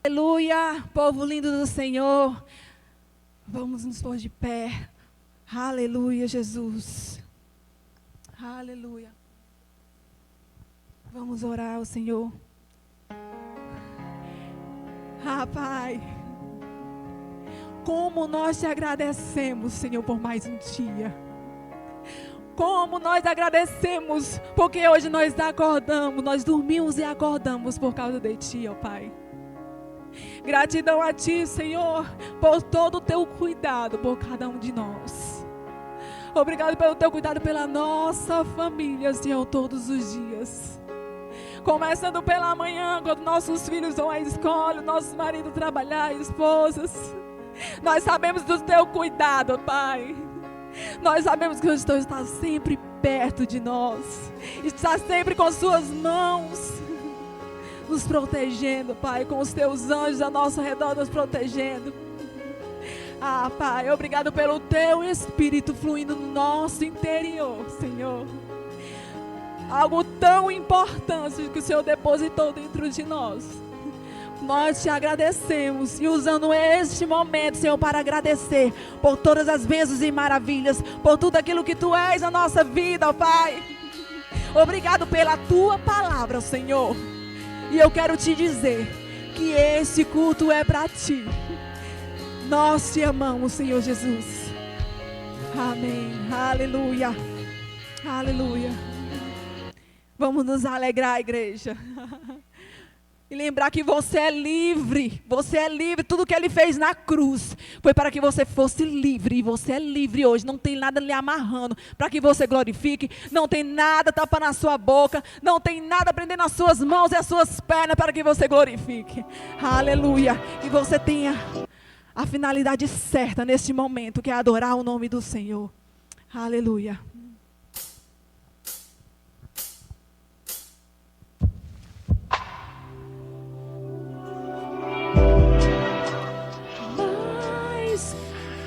Aleluia, povo lindo do Senhor. Vamos nos pôr de pé. Aleluia, Jesus. Aleluia. Vamos orar ao Senhor. Pai, como nós te agradecemos, Senhor, por mais um dia. Como nós agradecemos, porque hoje nós acordamos, nós dormimos e acordamos por causa de Ti, ó Pai. Gratidão a Ti, Senhor, por todo o Teu cuidado por cada um de nós. Obrigado pelo Teu cuidado pela nossa família, Senhor, todos os dias. Começando pela manhã, quando nossos filhos vão à escola, nossos maridos trabalhar, esposas. Nós sabemos do Teu cuidado, Pai. Nós sabemos que o Senhor está sempre perto de nós. Está sempre com Suas mãos nos protegendo, Pai, com os Teus anjos ao nosso redor nos protegendo. Pai, obrigado pelo Teu Espírito fluindo no nosso interior, Senhor. Algo tão importante que o Senhor depositou dentro de nós. Nós te agradecemos e usando este momento, Senhor, para agradecer por todas as bênçãos e maravilhas, por tudo aquilo que Tu és na nossa vida, ó Pai. Obrigado pela Tua palavra, Senhor. E eu quero te dizer que esse culto é para Ti. Nós te amamos, Senhor Jesus. Amém. Aleluia. Aleluia. Vamos nos alegrar, igreja. E lembrar que você é livre. Você é livre. Tudo que Ele fez na cruz foi para que você fosse livre. E você é livre hoje. Não tem nada lhe amarrando para que você glorifique. Não tem nada tapando a sua boca. Não tem nada prendendo as suas mãos e as suas pernas para que você glorifique. Aleluia. E você tenha a finalidade certa neste momento, que é adorar o nome do Senhor. Aleluia.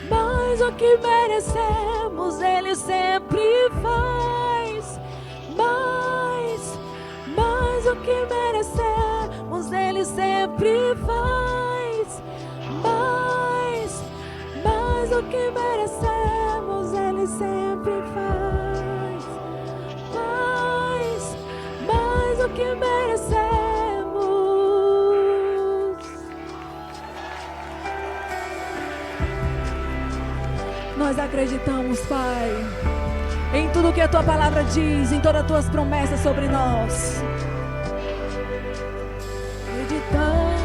Mas o que merecemos, Ele sempre faz. Mas o que merecemos, Ele sempre faz. Mas o que merecemos, Ele sempre faz. Mas o que merecemos. Nós acreditamos, Pai, em tudo que a Tua palavra diz, em todas as Tuas promessas sobre nós. Acreditamos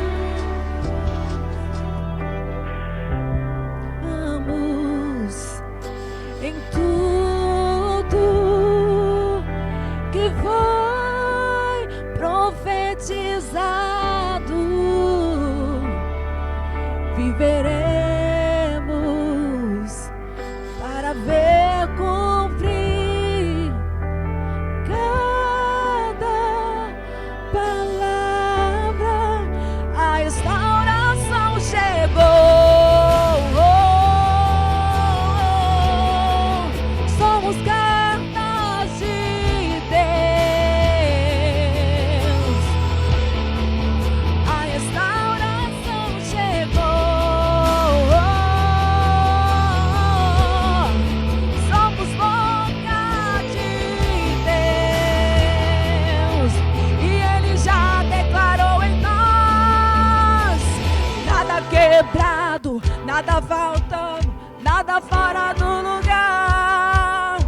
em tudo que foi profetizado. Viveremos para ver cumprir cada palavra. A restauração chegou. Somos cartas de Deus. A restauração chegou. Quebrado, nada faltando, nada fora do lugar.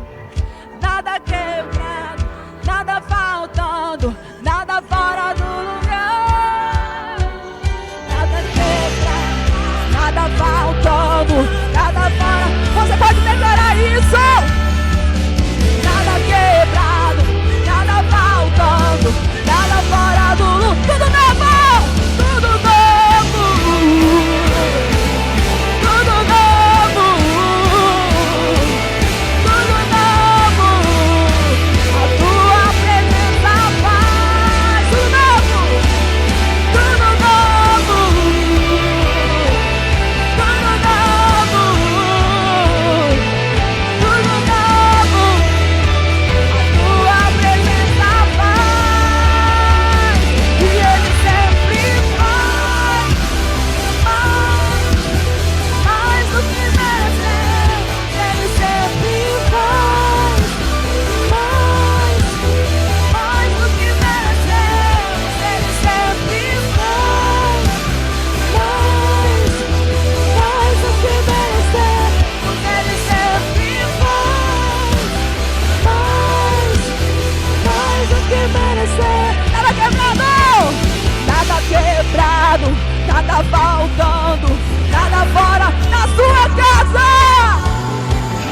nada faltando, nada fora da sua casa,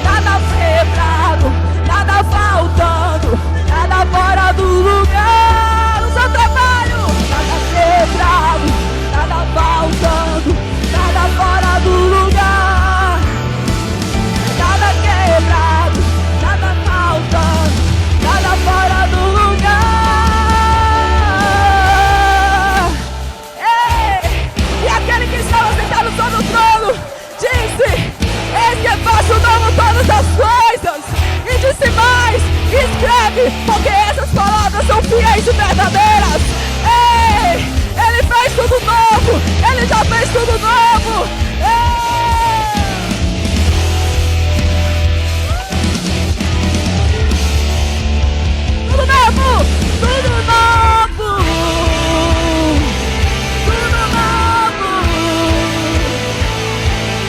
nada quebrado, nada faltando, nada fora do lugar, no seu trabalho, nada quebrado, nada faltando, nada fora do lugar, nada quebrado, nada faltando, nada fora do lugar. Ei! E aquele que estava sentado sobre o trono disse: eis que faço novo todas as coisas. E disse mais: escreve, porque essas palavras são fiéis e verdadeiras. Ei! Ele fez tudo novo, ele já fez tudo novo. Ei! Tudo novo, tudo novo, tudo novo,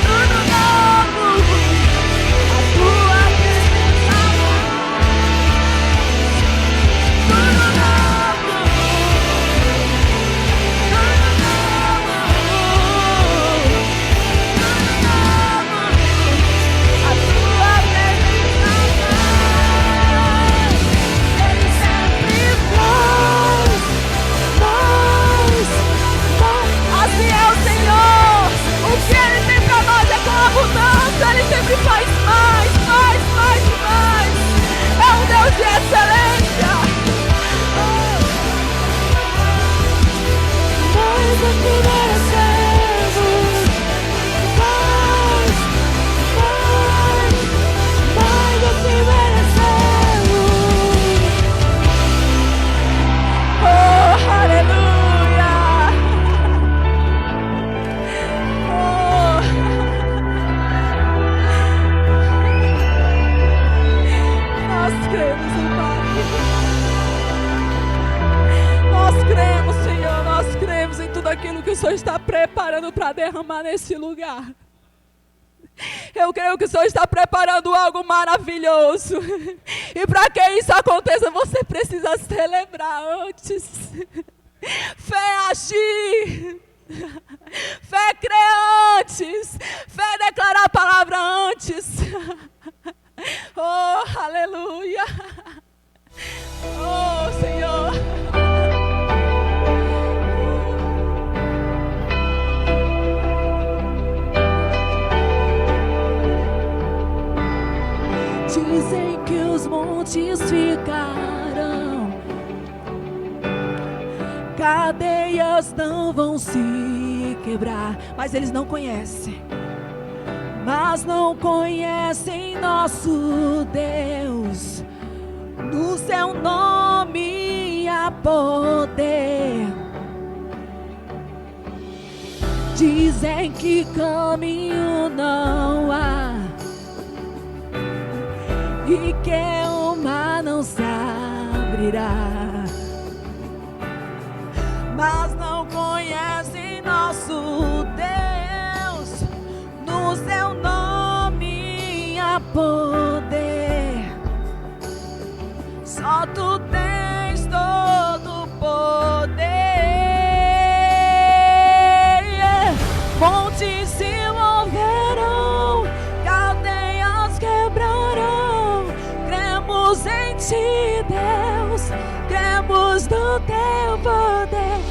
tudo novo. A tua presença, tudo novo, tudo novo, a tua presença. Ele sempre faz mais. Assim é o Senhor. O que Ele tem pra nós é com abundância. Ele sempre faz mais. É um Deus de excelência. Mais do que merecemos. Mais do que merecemos. Oh, aleluia! Oh. Nós cremos, Pai. Nós cremos, Senhor. Nós cremos em tudo aquilo que o Senhor está preparando para derramar nesse lugar. Eu creio que o Senhor está preparando algo maravilhoso. E para que isso aconteça, você precisa celebrar antes. Fé agir. Fé crer antes. Fé declarar a palavra antes. Oh, aleluia. Oh, Senhor. Dizem que os montes ficarão, cadeias não vão se quebrar, mas eles não conhecem. Mas não conhecem nosso Deus. No seu nome há poder. Dizem que caminho não há e que o mar não se abrirá, mas não conhecem nosso Deus. No seu nome há poder. Só tu tens todo o poder. Montes se moverão, cadeias quebrarão. Cremos em ti, Deus. Cremos no teu poder.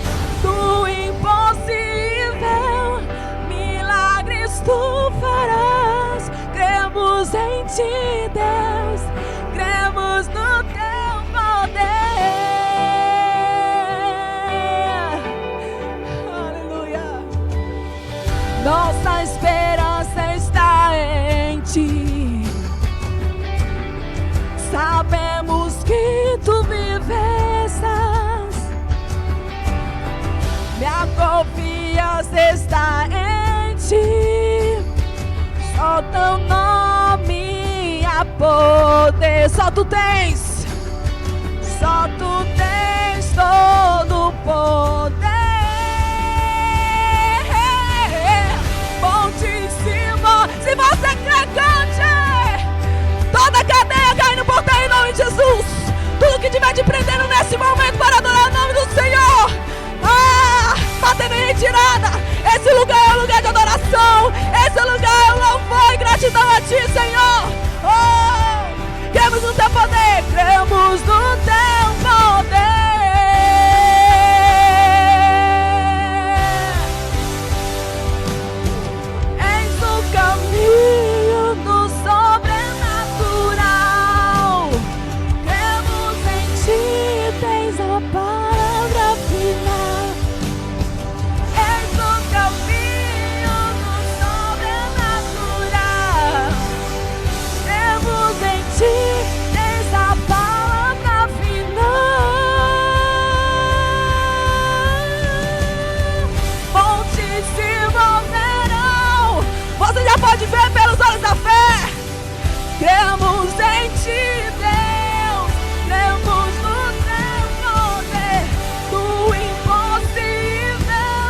Do impossível, milagres tu farás. Cremos em ti, Deus. Cremos no teu poder. Aleluia. Nossa esperança está em ti. Sabemos que tu vives. Minha confiança está em ti. Só teu nome há poder. Só tu tens todo o poder. Pontíssimo, se você crê, cante. Toda cadeia caindo por terra em nome de Jesus. Tudo que tiver te prendendo nesse momento para adorar o nome do Senhor, batendo em retirada, Ti, Senhor. Oh, cremos no Teu poder, cremos no Teu poder. Eis o caminho do sobrenatural. Cremos em Ti, tens a palavra final. Eis o caminho do sobrenatural. Cremos em Ti, tens a palavra final. Montes se moverão. Você já pode ver pelos olhos da fé. Cremos em Ti, Deus. Cremos no Teu poder. Do impossível,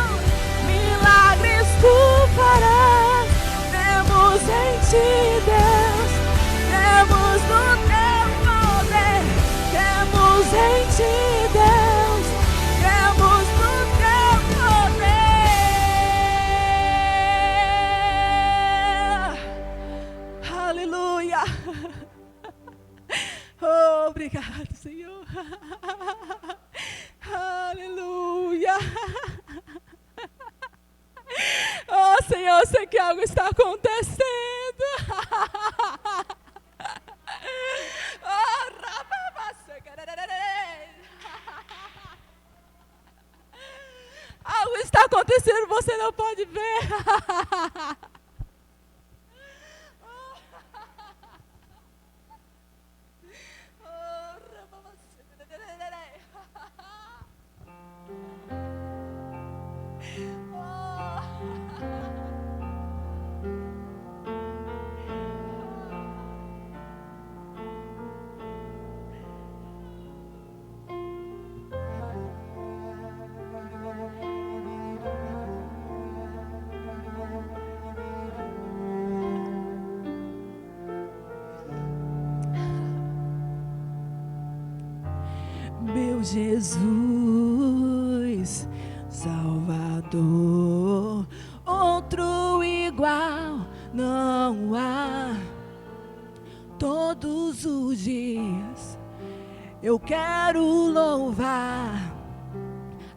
milagres Tu farás. Cremos em Ti, Deus. Cremos no Teu poder. Cremos em Ti, Deus. Cremos no Teu poder. Aleluia. Oh, obrigado, Senhor. Aleluia. Oh, Senhor, eu sei que algo está acontecendo. Oh, algo está acontecendo, você não pode ver. Meu Jesus, Salvador, outro igual não há. Todos os dias eu quero louvar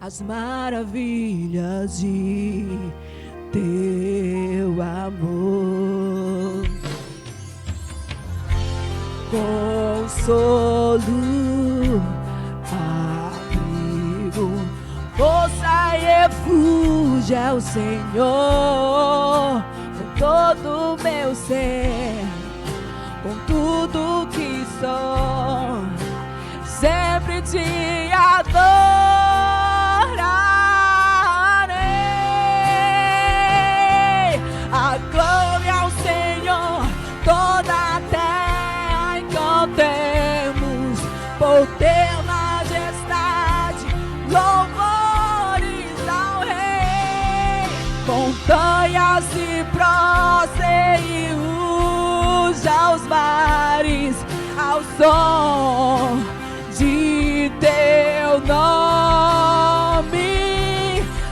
as maravilhas de Teu amor. Consolo, abrigo, força e refúgio é o Senhor. Com todo o meu ser, com tudo que sou, sempre Te adorarei. Aclame ao Senhor toda a terra e cantemos por Teu majestade, louvores ao Rei. Montanhas se prostem e ruja os mares ao som de Teu nome.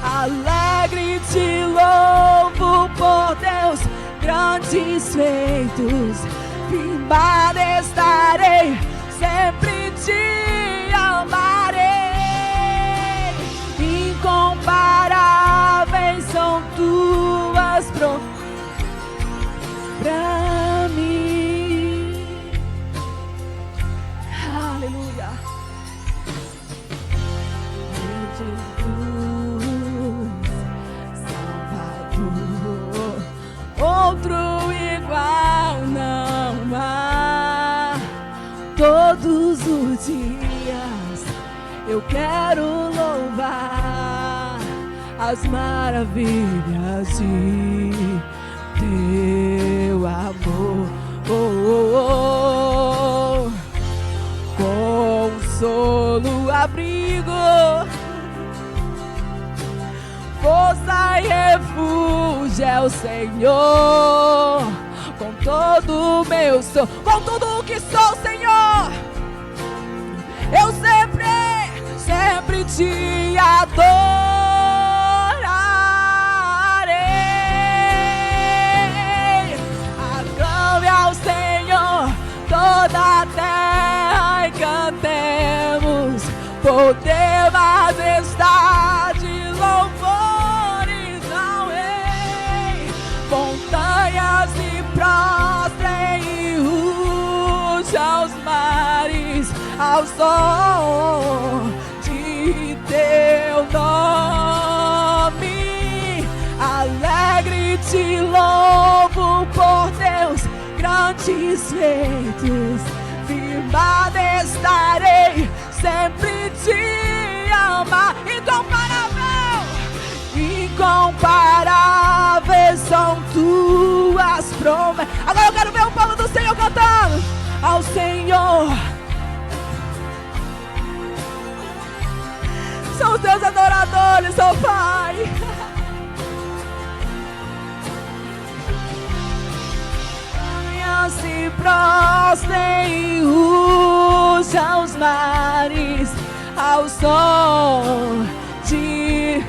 Alegre Te louvo por Teus grandes feitos. Firmado estarei, sempre Te amarei. Incomparáveis são Tuas promessas pra mim. Aleluia. Meu Jesus, Salvador, outro igual não há. Todos os dias eu quero louvar as maravilhas de Teu amor. Oh, oh, oh. Consolo, abrigo, força e refúgio é o Senhor. Com todo o meu sou, com tudo o que sou, Senhor, eu sempre Te adorarei. Aclame poder, majestade, louvores ao Rei. Montanhas se prostrem e rujam os mares ao som de teu nome. Alegre te louvo por teus grandes feitos. Firmado estarei, sempre te amar. Incomparáveis são tuas promessas. Agora eu quero ver o povo do Senhor cantando ao Senhor. São os teus adoradores, ó Pai. Se prostrem e rujam os mares ao som de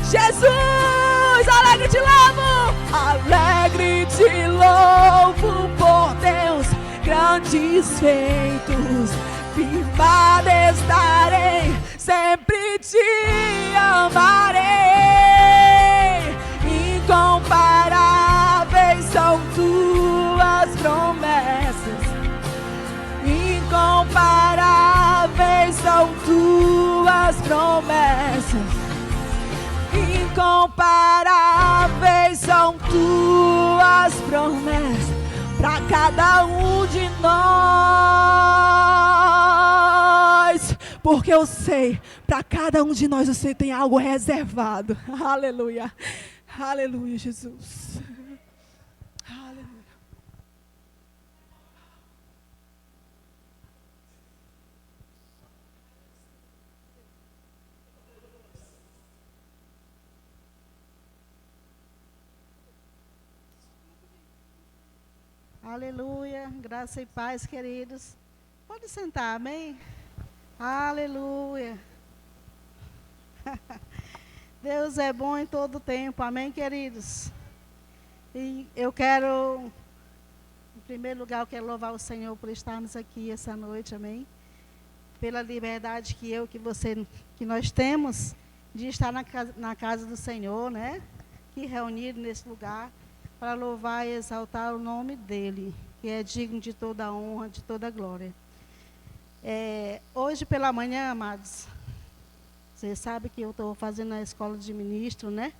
Jesus. Alegre te louvo, alegre te louvo por teus grandes feitos. Firmado estarei, sempre te amarei. Incomparáveis são tuas promessas. Incomparáveis são tuas promessas. Incomparáveis são tuas promessas para cada um de nós. Porque eu sei, para cada um de nós você tem algo reservado. Aleluia. Aleluia, Jesus. Aleluia. Aleluia, graça e paz, queridos. Pode sentar, amém? Aleluia. Deus é bom em todo tempo, amém, queridos? E eu quero, em primeiro lugar, eu quero louvar o Senhor por estarmos aqui essa noite, amém? Pela liberdade que nós temos de estar na casa do Senhor, né? Aqui reunido nesse lugar, para louvar e exaltar o nome dEle, que é digno de toda a honra, de toda a glória. Hoje pela manhã, amados, você sabe que eu estou fazendo a escola de ministro, né?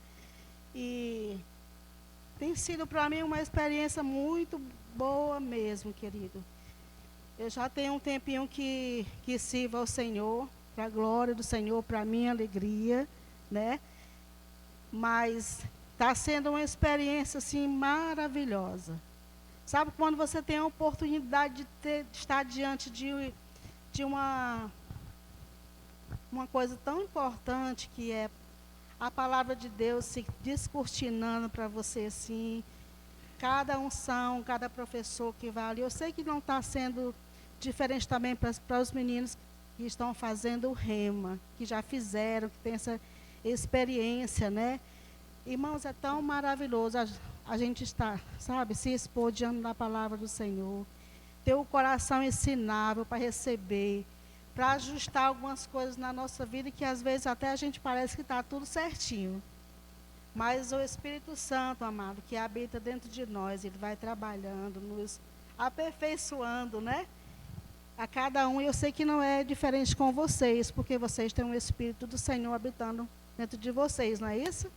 E tem sido para mim uma experiência muito boa mesmo, querido. Eu já tenho um tempinho que sirvo ao Senhor, para a glória do Senhor, para a minha alegria, né? Mas está sendo uma experiência, assim, maravilhosa. Sabe, quando você tem a oportunidade de estar diante de uma coisa tão importante, que é a palavra de Deus se descortinando para você, assim, cada unção, cada professor que vai ali. Eu sei que não está sendo diferente também para os meninos que estão fazendo o rema, que já fizeram, que tem essa experiência, né? Irmãos, é tão maravilhoso a gente estar, sabe, se expor diante da palavra do Senhor, ter o coração ensinável para receber, para ajustar algumas coisas na nossa vida que às vezes até a gente parece que está tudo certinho. Mas o Espírito Santo, amado, que habita dentro de nós, ele vai trabalhando, nos aperfeiçoando, né? A cada um, eu sei que não é diferente com vocês, porque vocês têm um Espírito do Senhor habitando dentro de vocês, não é isso?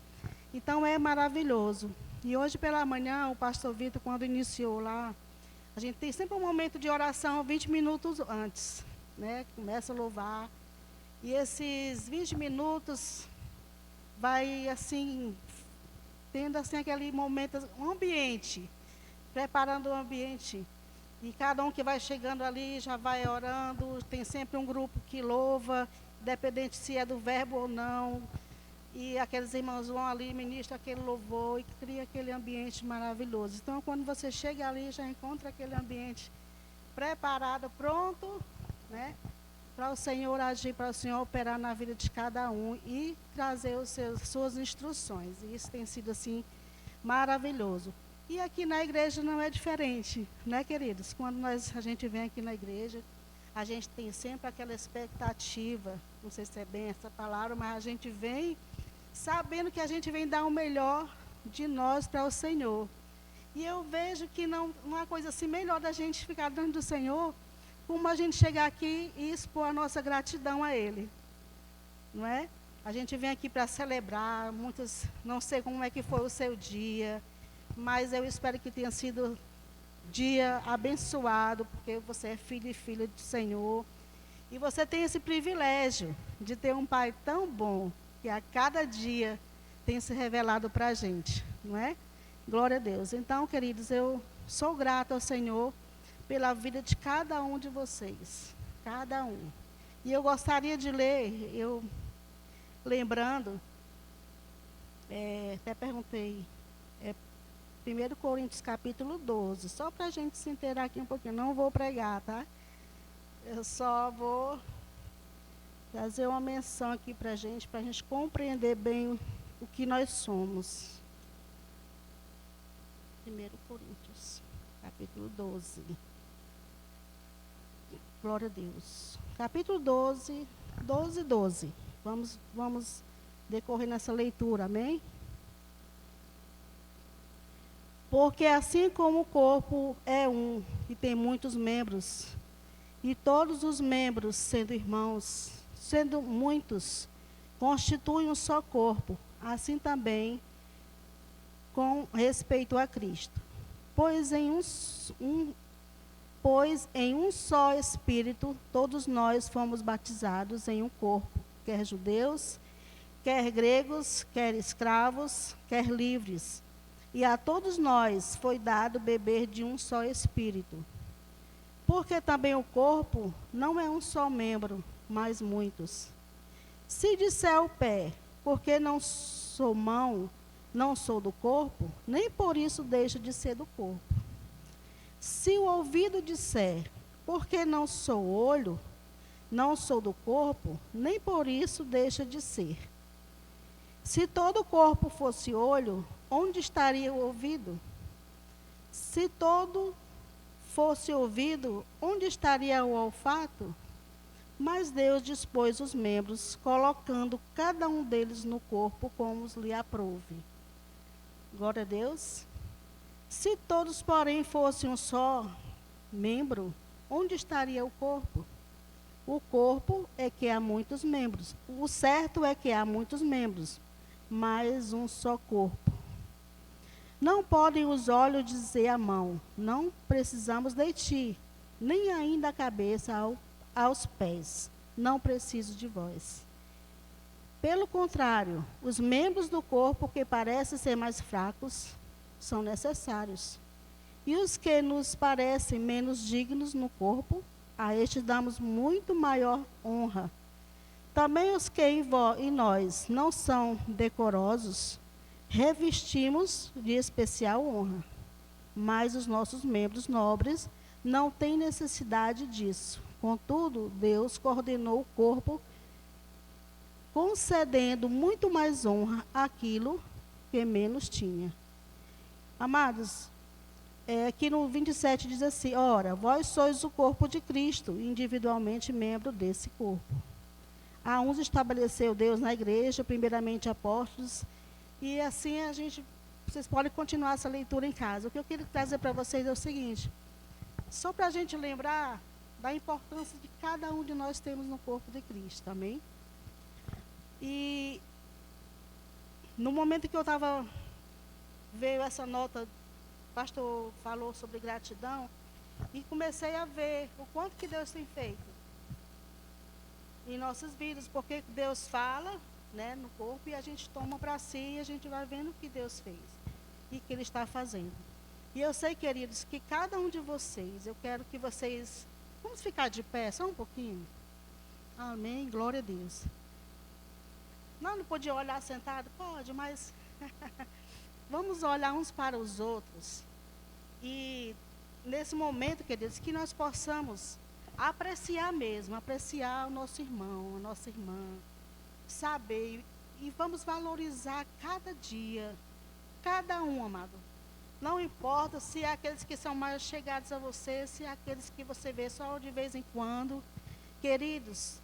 Então é maravilhoso. E hoje pela manhã, o pastor Vitor, quando iniciou lá, a gente tem sempre um momento de oração 20 minutos antes, né? Começa a louvar. E esses 20 minutos vai assim, tendo assim aquele momento, um ambiente, preparando o ambiente. E cada um que vai chegando ali já vai orando, tem sempre um grupo que louva, independente se é do verbo ou não. E aqueles irmãos vão ali, ministram aquele louvor e cria aquele ambiente maravilhoso. Então, quando você chega ali, já encontra aquele ambiente preparado, pronto, né? Para o Senhor agir, para o Senhor operar na vida de cada um e trazer suas instruções. E isso tem sido, assim, maravilhoso. E aqui na igreja não é diferente, né, queridos? Quando a gente vem aqui na igreja, a gente tem sempre aquela expectativa, não sei se é bem essa palavra, mas a gente vem sabendo que a gente vem dar o melhor de nós para o Senhor. E eu vejo que não há coisa assim melhor da gente ficar diante do Senhor, como a gente chegar aqui e expor a nossa gratidão a Ele. Não é? A gente vem aqui para celebrar, muitos, não sei como é que foi o seu dia, mas eu espero que tenha sido dia abençoado, porque você é filho e filha do Senhor. E você tem esse privilégio de ter um pai tão bom, que a cada dia tem se revelado para a gente, não é? Glória a Deus. Então, queridos, eu sou grata ao Senhor pela vida de cada um de vocês, cada um. E eu gostaria de ler, lembrando, até perguntei, 1 Coríntios capítulo 12, só para a gente se inteirar aqui um pouquinho, não vou pregar, tá? Eu só vou trazer uma menção aqui para a gente compreender bem o que nós somos. 1 Coríntios, capítulo 12. Glória a Deus. Capítulo 12, 12. Vamos decorrer nessa leitura, amém? Porque assim como o corpo é um e tem muitos membros, e todos os membros, sendo irmãos, sendo muitos, constituem um só corpo, assim também com respeito a Cristo. Pois em um só Espírito, todos nós fomos batizados em um corpo, quer judeus, quer gregos, quer escravos, quer livres. E a todos nós foi dado beber de um só Espírito. Porque também o corpo não é um só membro, mas muitos. Se disser o pé, porque não sou mão, não sou do corpo, nem por isso deixa de ser do corpo. Se o ouvido disser, porque não sou olho, não sou do corpo, nem por isso deixa de ser. Se todo o corpo fosse olho, onde estaria o ouvido? Se todo fosse ouvido, onde estaria o olfato? Mas Deus dispôs os membros, colocando cada um deles no corpo como lhe aprouve. Glória a Deus. Se todos, porém, fossem um só membro, onde estaria o corpo? O corpo é que há muitos membros. O certo é que há muitos membros, mas um só corpo. Não podem os olhos dizer à mão, não precisamos de ti, nem ainda a cabeça aos pés, não preciso de vós. Pelo contrário, os membros do corpo que parecem ser mais fracos são necessários. E os que nos parecem menos dignos no corpo, a estes damos muito maior honra. Também os que em nós não são decorosos, revestimos de especial honra. Mas os nossos membros nobres não têm necessidade disso. Contudo, Deus coordenou o corpo, concedendo muito mais honra àquilo que menos tinha. Amados, aqui no 27 diz assim: ora, vós sois o corpo de Cristo, individualmente membro desse corpo. A uns estabeleceu Deus na igreja, primeiramente apóstolos, e assim vocês podem continuar essa leitura em casa. O que eu queria trazer para vocês é o seguinte, só para a gente lembrar da importância que cada um de nós temos no corpo de Cristo, amém? E no momento que eu veio essa nota, o pastor falou sobre gratidão, e comecei a ver o quanto que Deus tem feito em nossas vidas, porque Deus fala, né, no corpo, e a gente toma para si, e a gente vai vendo o que Deus fez, e que Ele está fazendo. E eu sei, queridos, que cada um de vocês, eu quero que vocês, vamos ficar de pé só um pouquinho? Amém, glória a Deus. Não podia olhar sentado? Pode, mas vamos olhar uns para os outros. E nesse momento, queridos, que nós possamos apreciar mesmo, apreciar o nosso irmão, a nossa irmã, saber, e vamos valorizar cada dia, cada um, amado. Não importa se é aqueles que são mais chegados a você, se é aqueles que você vê só de vez em quando. Queridos,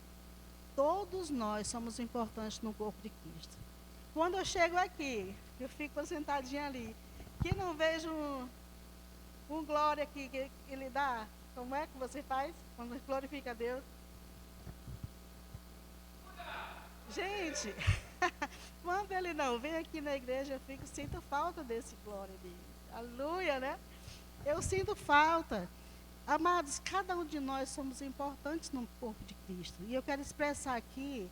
todos nós somos importantes no corpo de Cristo. Quando eu chego aqui, eu fico sentadinha ali, que não vejo um glória que ele dá. Como é que você faz quando glorifica a Deus? Gente, quando ele não vem aqui na igreja, sinto falta desse glória dele. Aleluia, né? Eu sinto falta. Amados, cada um de nós somos importantes no corpo de Cristo. E eu quero expressar aqui,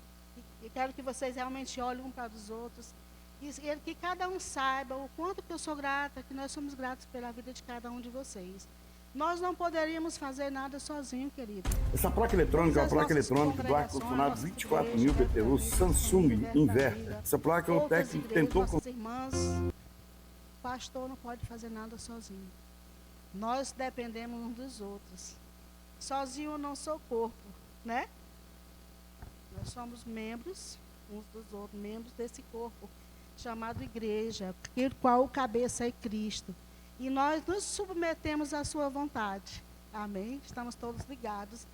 e quero que vocês realmente olhem um para os outros, e que cada um saiba o quanto que eu sou grata, que nós somos gratos pela vida de cada um de vocês. Nós não poderíamos fazer nada sozinho, querido. Essa placa eletrônica é uma placa eletrônica do ar-condicionado 24.000 BTU Samsung Inverter. Essa placa é um técnico que tentou... Nossas irmãs, o pastor não pode fazer nada sozinho. Nós dependemos uns dos outros. Sozinho eu não sou corpo, né? Nós somos membros uns dos outros, membros desse corpo chamado igreja, qual o cabeça é Cristo. E nós nos submetemos à sua vontade. Amém? Estamos todos ligados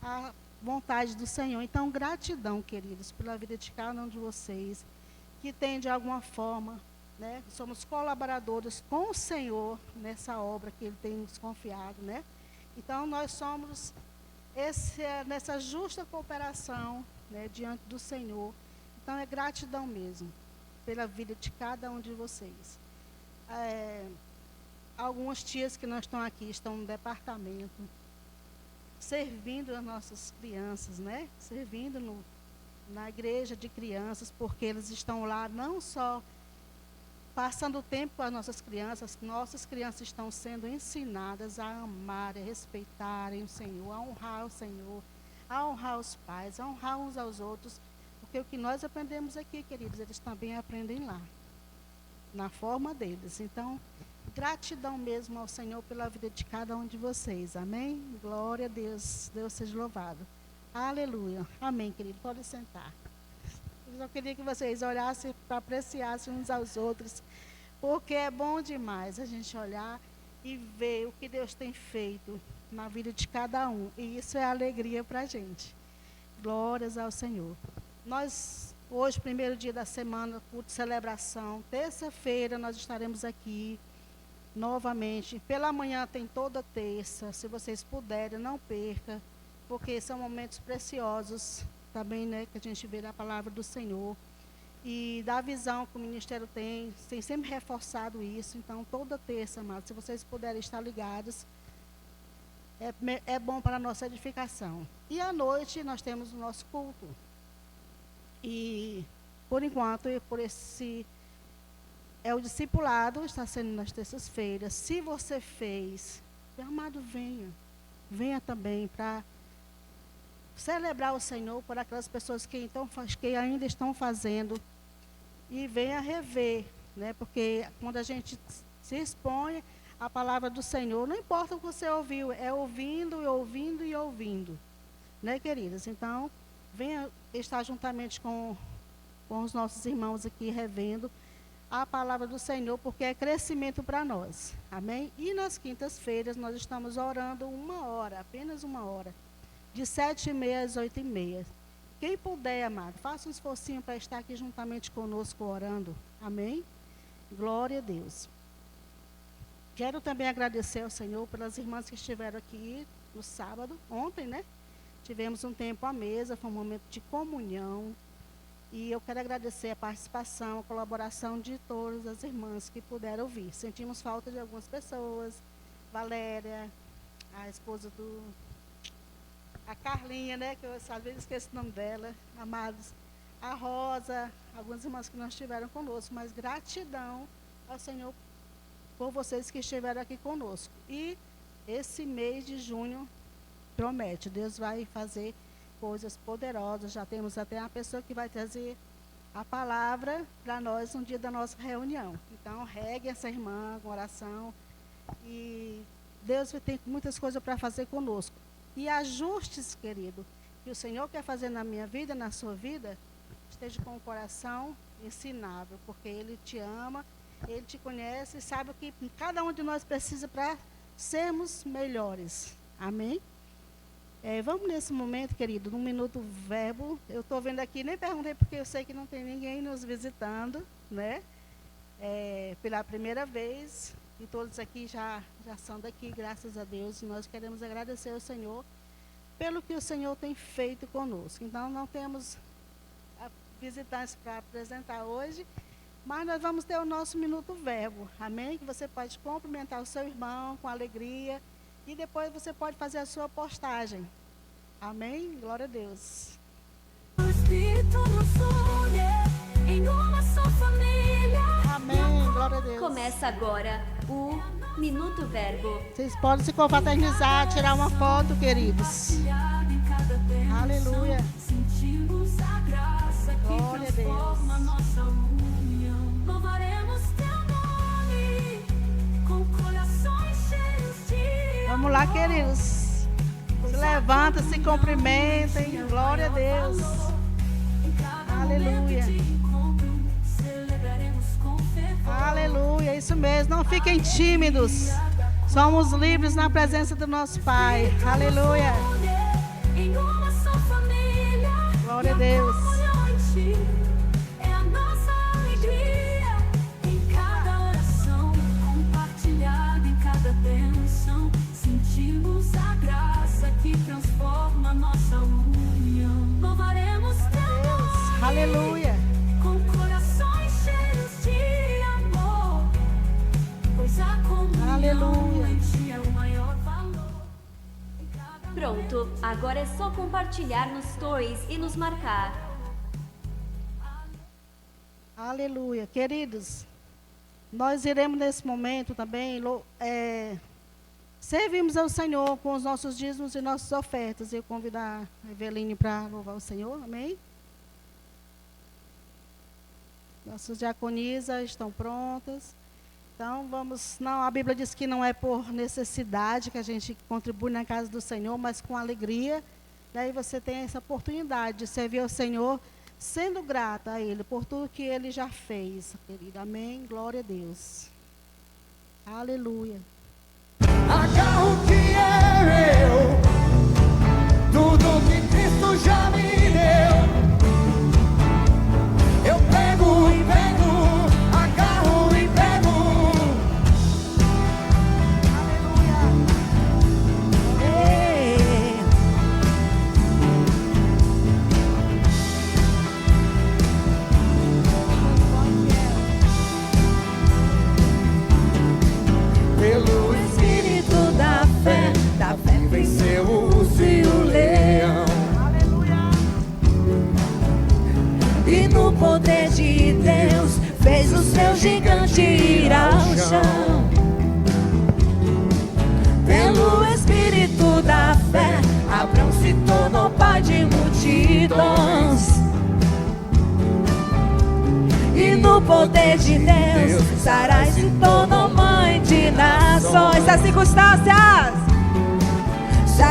à vontade do Senhor. Então, gratidão, queridos, pela vida de cada um de vocês, que tem de alguma forma, né? Somos colaboradores com o Senhor nessa obra que Ele tem nos confiado, né? Então, nós somos nessa justa cooperação, né, diante do Senhor. Então, é gratidão mesmo pela vida de cada um de vocês. Algumas tias que não estão aqui, estão no departamento, servindo as nossas crianças, né? Servindo na igreja de crianças, porque eles estão lá não só passando tempo com as nossas crianças estão sendo ensinadas a amar, a respeitarem o Senhor, a honrar o Senhor, a honrar os pais, a honrar uns aos outros, porque o que nós aprendemos aqui, queridos, eles também aprendem lá, na forma deles. Então, gratidão mesmo ao Senhor pela vida de cada um de vocês, amém? Glória a Deus, Deus seja louvado. Aleluia, amém, querido, pode sentar. Eu só queria que vocês olhassem para apreciassem uns aos outros, porque é bom demais a gente olhar e ver o que Deus tem feito na vida de cada um, e isso é alegria para a gente. Glórias ao Senhor. Nós, hoje, primeiro dia da semana, culto de celebração, terça-feira nós estaremos aqui novamente. Pela manhã tem toda terça, se vocês puderem, não perca, porque são momentos preciosos também, né, que a gente vê na palavra do Senhor e da visão que o ministério tem sempre reforçado isso. Então, toda terça, amados, se vocês puderem estar ligados, é bom para a nossa edificação. E à noite nós temos o nosso culto. E, por enquanto, o discipulado está sendo nas terças-feiras. Se você fez, meu amado, venha também para celebrar o Senhor por aquelas pessoas que ainda estão fazendo, e venha rever, né? Porque quando a gente se expõe à palavra do Senhor, não importa o que você ouviu, é ouvindo e ouvindo e ouvindo, né, queridas? Então, venha estar juntamente com os nossos irmãos aqui, revendo a palavra do Senhor, porque é crescimento para nós, amém? E nas quintas-feiras nós estamos orando 1 hora, apenas 1 hora, de 7h30 às 8h30. Quem puder, amado, faça um esforcinho para estar aqui juntamente conosco orando. Amém? Glória a Deus. Quero também agradecer ao Senhor pelas irmãs que estiveram aqui no sábado, ontem, né? Tivemos um tempo à mesa, foi um momento de comunhão. E eu quero agradecer a participação, a colaboração de todas as irmãs que puderam vir. Sentimos falta de algumas pessoas. Valéria, a esposa a Carlinha, né, que eu às vezes esqueço o nome dela, amados, a Rosa, algumas irmãs que não estiveram conosco, mas gratidão ao Senhor por vocês que estiveram aqui conosco. E esse mês de junho promete, Deus vai fazer coisas poderosas. Já temos até uma pessoa que vai trazer a palavra para nós no dia da nossa reunião. Então, regue essa irmã com oração, e Deus vai ter muitas coisas para fazer conosco. E ajustes, querido, que o Senhor quer fazer na minha vida, na sua vida, esteja com o coração ensinável, porque Ele te ama Ele te conhece e sabe o que cada um de nós precisa para sermos melhores. Amém? Vamos nesse momento, querido, no Minuto Verbo. Eu estou vendo aqui, nem perguntei porque eu sei que não tem ninguém nos visitando, né? Pela primeira vez, e todos aqui já são daqui, graças a Deus. E nós queremos agradecer ao Senhor pelo que o Senhor tem feito conosco. Então, não temos visitantes para apresentar hoje, mas nós vamos ter o nosso Minuto Verbo, amém? Que você pode cumprimentar o seu irmão com alegria e depois você pode fazer a sua postagem, amém? Glória a Deus. O Espírito nos une em uma só família. Amém, glória a Deus. Começa agora o Minuto Verbo. Vocês podem se confraternizar, tirar uma foto, queridos. Aleluia. Sentimos a graça que Glória a Deus. transforma nossa união. Louvaremos teu nome com corações cheios de Vamos lá, queridos. Se levanta, se cumprimentem. Glória a Deus. Aleluia. Aleluia, isso mesmo. Não fiquem tímidos. Somos livres na presença do nosso Pai. Aleluia. Glória a Deus. É a nossa alegria em cada oração, compartilhada em cada bênção. Sentimos a graça que transforma nossa união. Louvaremos teu nome. Aleluia. Com corações cheios de amor, pois a comunhão Aleluia. em ti é o maior valor. Pronto, agora é só compartilhar nos stories e nos marcar. Aleluia. Queridos, nós iremos nesse momento também servimos ao Senhor com os nossos dízimos e nossas ofertas. Eu convidar a Eveline para louvar o Senhor. Amém? Nossas diaconisas estão prontas. Então, vamos... Não, a Bíblia diz que não é por necessidade que a gente contribui na casa do Senhor, mas com alegria. Daí você tem essa oportunidade de servir ao Senhor, sendo grata a Ele por tudo que Ele já fez, querida. Amém? Glória a Deus. Aleluia. Agarro que é meu, tudo que Cristo já me deu. Eu pego e pego, agarro e pego. Pelo Espírito da fé venceu o urso e o leão. E no poder de Deus fez o seu gigante ir ao chão. Pelo Espírito da fé, Abraão se tornou pai de multidões. E no poder de Deus, Sarai se tornou mãe de nações. Se a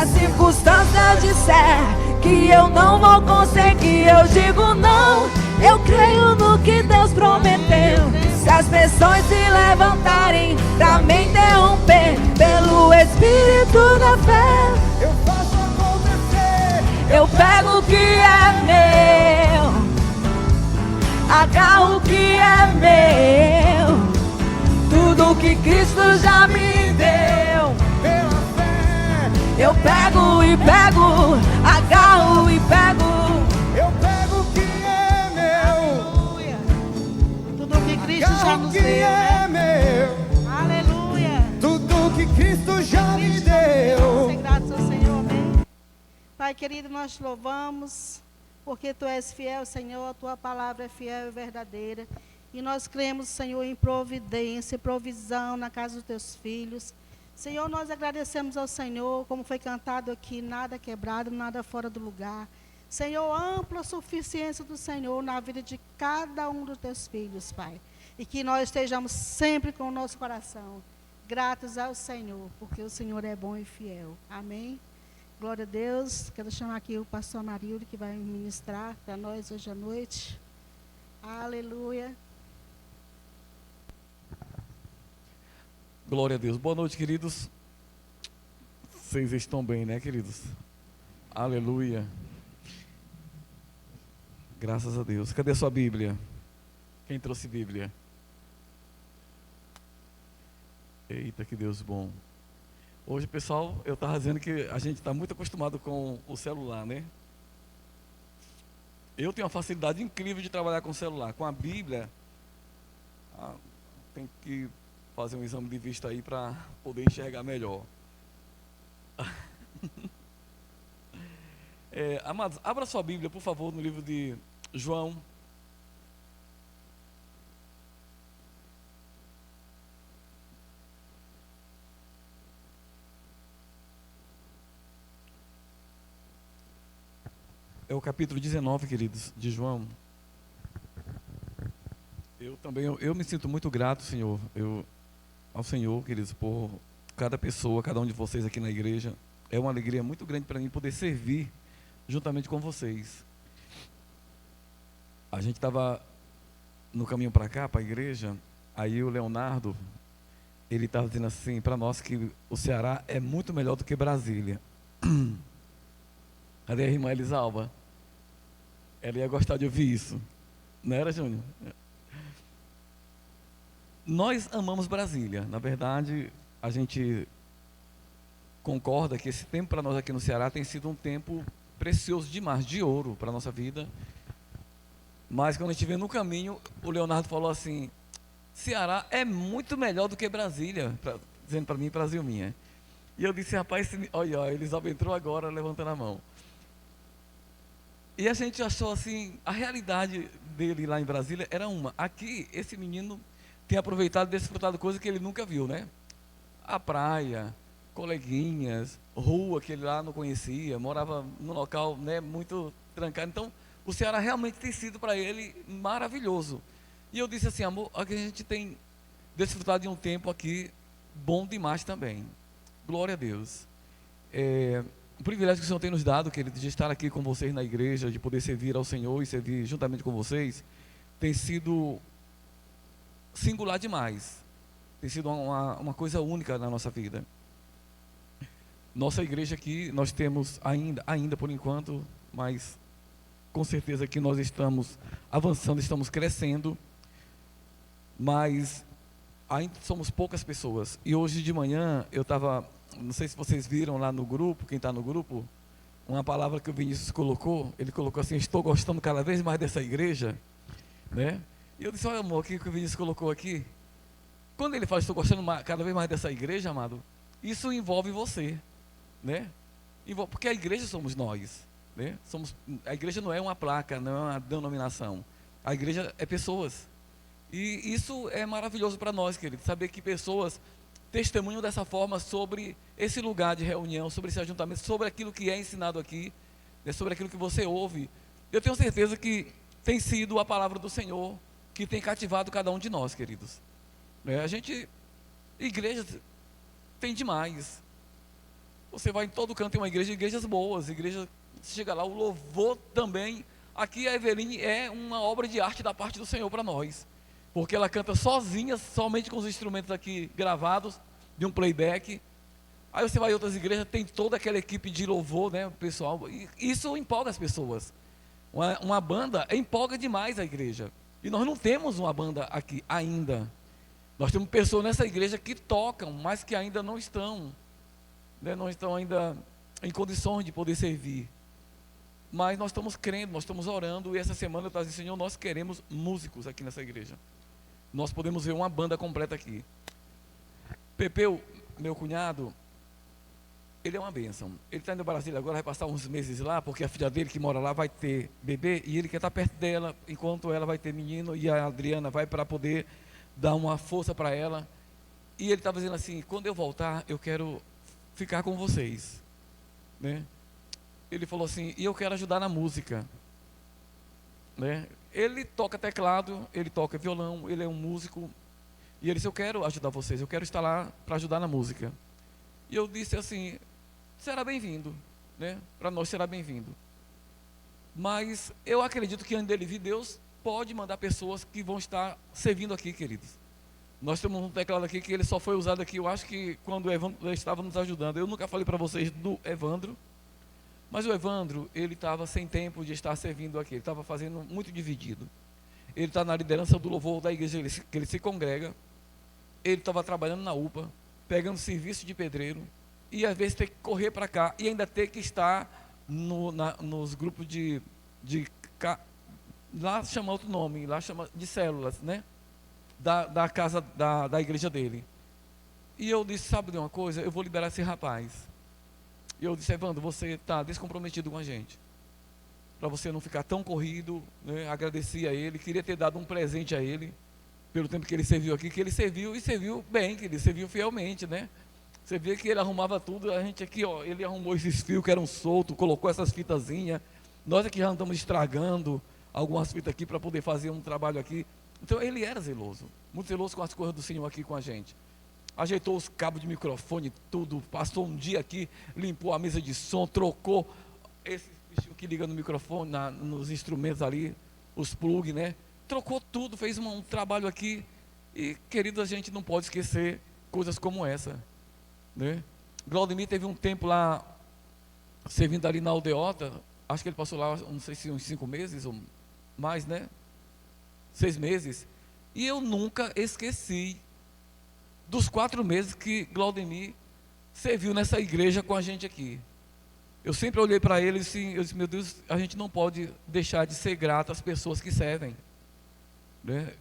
circunstância disser que eu não vou conseguir, eu digo não. Eu creio no que Deus prometeu. Se as pressões se levantarem pra me interromper, pelo Espírito da fé, Eu faço acontecer. eu pego o que é meu, agarro o que é meu, tudo que Cristo já me deu. Pela fé, Eu pego e pego, agarro e pego. eu pego o que é meu, Aleluia. Tudo que Cristo já agarro nos o deu, que é né? meu, Aleluia. tudo que Cristo já me Ser deu. gratos ao Senhor, amém? Pai querido, nós te louvamos, porque Tu és fiel, Senhor, a Tua palavra é fiel e verdadeira. E nós cremos, Senhor, em providência, provisão na casa dos Teus filhos. Senhor, nós agradecemos ao Senhor, como foi cantado aqui, nada quebrado, nada fora do lugar. Senhor, ampla suficiência do Senhor na vida de cada um dos Teus filhos, Pai. E que nós estejamos sempre com o nosso coração gratos ao Senhor, porque o Senhor é bom e fiel. Amém? Glória a Deus. Quero chamar aqui o pastor Amarildo, que vai ministrar para nós hoje à noite. Aleluia. Glória a Deus. Boa noite, queridos. Vocês estão bem, né, queridos? Aleluia. Graças a Deus. Cadê a sua Bíblia? Quem trouxe Bíblia? Eita, que Deus bom. Hoje, pessoal, eu estava dizendo que a gente está muito acostumado com o celular, né? Eu tenho uma facilidade incrível de trabalhar com o celular. Com a Bíblia, tem que fazer um exame de vista aí para poder enxergar melhor. Amados, abra sua Bíblia, por favor, no livro de João. É o capítulo 19, queridos, de João. Eu me sinto muito grato, Senhor, ao Senhor, queridos, por cada pessoa, cada um de vocês aqui na igreja. É uma alegria muito grande para mim poder servir juntamente com vocês. A gente estava no caminho para cá, para a igreja, aí o Leonardo, ele estava dizendo assim para nós que o Ceará é muito melhor do que Brasília. Cadê a irmã Elisalva? Ela ia gostar de ouvir isso. Não era, Júnior? Nós amamos Brasília. Na verdade, a gente concorda que esse tempo para nós aqui no Ceará tem sido um tempo precioso demais, de ouro para a nossa vida. Mas quando a gente vê no caminho, o Leonardo falou assim: Ceará é muito melhor do que Brasília, dizendo para mim, Brasil minha. E eu disse: rapaz, olha, Elisalva entrou agora levantando a mão. E a gente achou assim, a realidade dele lá em Brasília era uma. Aqui, esse menino tem aproveitado e desfrutado coisas que ele nunca viu, né? A praia, coleguinhas, rua que ele lá não conhecia, morava num local, né, muito trancado. Então, o Ceará realmente tem sido para ele maravilhoso. E eu disse assim: amor, a gente tem desfrutado de um tempo aqui bom demais também. Glória a Deus. O privilégio que o Senhor tem nos dado, querido, de estar aqui com vocês na igreja, de poder servir ao Senhor e servir juntamente com vocês, tem sido singular demais. Tem sido uma coisa única na nossa vida. Nossa igreja aqui, nós temos ainda por enquanto, mas com certeza que nós estamos avançando, estamos crescendo, mas ainda somos poucas pessoas. E hoje de manhã eu estava, não sei se vocês viram lá no grupo, quem está no grupo, uma palavra que o Vinícius colocou, ele colocou assim: estou gostando cada vez mais dessa igreja, né? E eu disse: olha, amor, o que o Vinícius colocou aqui? Quando ele fala estou gostando cada vez mais dessa igreja, amado, isso envolve você, né? Porque a igreja somos nós, né? A igreja não é uma placa, não é uma denominação. A igreja é pessoas. E isso é maravilhoso para nós, querido, saber que pessoas testemunham dessa forma sobre esse lugar de reunião, sobre esse ajuntamento, sobre aquilo que é ensinado aqui, né, sobre aquilo que você ouve. Eu tenho certeza que tem sido a palavra do Senhor que tem cativado cada um de nós, queridos. Igrejas tem demais. Você vai em todo canto, tem uma igreja, igrejas boas, igrejas, chega lá, o louvor também. Aqui a Eveline é uma obra de arte da parte do Senhor para nós, porque ela canta sozinha, somente com os instrumentos aqui gravados, de um playback. Aí você vai em outras igrejas, tem toda aquela equipe de louvor, né, pessoal, e isso empolga as pessoas. Uma banda empolga demais a igreja, e nós não temos uma banda aqui ainda. Nós temos pessoas nessa igreja que tocam, mas que ainda não estão, né, não estão ainda em condições de poder servir. Mas nós estamos crendo, nós estamos orando, e essa semana eu estava dizendo: Senhor, nós queremos músicos aqui nessa igreja. Nós podemos ver uma banda completa aqui. Pepeu, meu cunhado, ele é uma bênção. Ele está indo para Brasília agora, vai passar uns meses lá, porque a filha dele que mora lá vai ter bebê, e ele quer estar perto dela, enquanto ela vai ter menino, e a Adriana vai para poder dar uma força para ela. E ele estava dizendo assim: quando eu voltar, eu quero ficar com vocês, né? Ele falou assim: e eu quero ajudar na música, né? Ele toca teclado, ele toca violão, ele é um músico. E ele disse: eu quero ajudar vocês, eu quero estar lá para ajudar na música. E eu disse assim: será bem-vindo, né? Para nós será bem-vindo. Mas eu acredito que antes dele vir, Deus pode mandar pessoas que vão estar servindo aqui, queridos. Nós temos um teclado aqui que ele só foi usado aqui, eu acho que quando o Evandro estava nos ajudando. Eu nunca falei para vocês do Evandro, mas o Evandro, ele estava sem tempo de estar servindo aqui, ele estava fazendo muito dividido. Ele está na liderança do louvor da igreja que ele se congrega. Ele estava trabalhando na UPA, pegando serviço de pedreiro, e às vezes ter que correr para cá, e ainda ter que estar nos grupos lá chama outro nome, lá chama de células, né? Da casa, da igreja dele. E eu disse, sabe de uma coisa? Eu vou liberar esse rapaz. E eu disse, Evandro, você está descomprometido com a gente, para você não ficar tão corrido, né? Agradeci a ele, queria ter dado um presente a ele, pelo tempo que ele serviu aqui, que ele serviu, e serviu bem, que ele serviu fielmente, né? Você vê que ele arrumava tudo, a gente aqui, ó, ele arrumou esses fios que eram soltos, colocou essas fitazinhas, nós aqui já andamos estragando algumas fitas aqui para poder fazer um trabalho aqui. Então ele era zeloso, muito zeloso com as coisas do Senhor aqui com a gente. Ajeitou os cabos de microfone, tudo, passou um dia aqui, limpou a mesa de som, trocou esse bichinho que liga no microfone, nos instrumentos ali, os plugs, né? Trocou tudo, fez um trabalho aqui. E, querido, a gente não pode esquecer coisas como essa, né? Glaudemir teve um tempo lá, servindo ali na aldeota, acho que ele passou lá, não sei se uns 5 meses ou mais, né? 6 meses. E eu nunca esqueci dos 4 meses que Glaudemir serviu nessa igreja com a gente aqui. Eu sempre olhei para ele e eu disse, meu Deus, a gente não pode deixar de ser grato às pessoas que servem, né?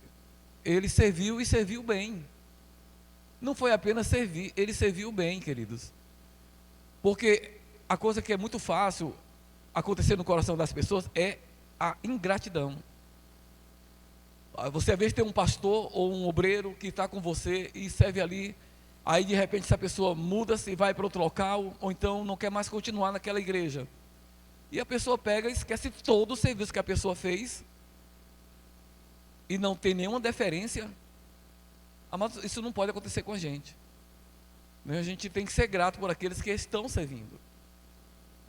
Ele serviu e serviu bem. Não foi apenas servir, ele serviu bem, queridos. Porque a coisa que é muito fácil acontecer no coração das pessoas é a ingratidão. Você às vezes tem um pastor ou um obreiro que está com você e serve ali, aí de repente essa pessoa muda-se e vai para outro local, ou então não quer mais continuar naquela igreja. E a pessoa pega e esquece todo o serviço que a pessoa fez e não tem nenhuma deferência. Amados, isso não pode acontecer com a gente, né? A gente tem que ser grato por aqueles que estão servindo.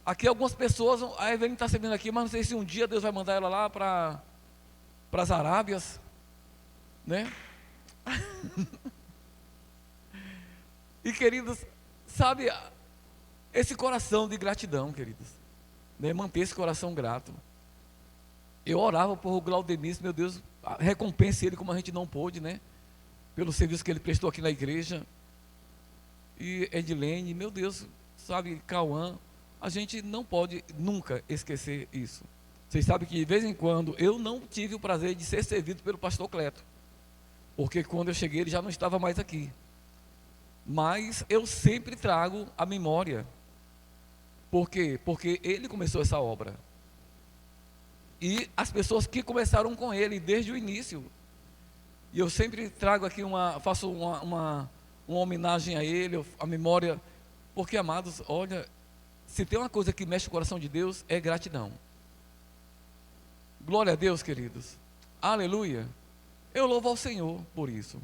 Aqui algumas pessoas, a Evelyn está servindo aqui, mas não sei se um dia Deus vai mandar ela lá para as Arábias, né? E, queridos, sabe, esse coração de gratidão, queridos, né? Manter esse coração grato. Eu orava por Glaudemir, meu Deus, recompense ele como a gente não pôde, né? Pelo serviço que ele prestou aqui na igreja. E Edilene, meu Deus, sabe, Cauã, a gente não pode nunca esquecer isso. Vocês sabem que de vez em quando eu não tive o prazer de ser servido pelo pastor Cleto, porque quando eu cheguei ele já não estava mais aqui. Mas eu sempre trago a memória. Por quê? Porque ele começou essa obra. E as pessoas que começaram com ele desde o início. E eu sempre trago aqui faço uma homenagem a ele, a memória. Porque, amados, olha, se tem uma coisa que mexe o coração de Deus, é gratidão. Glória a Deus, queridos. Aleluia. Eu louvo ao Senhor por isso,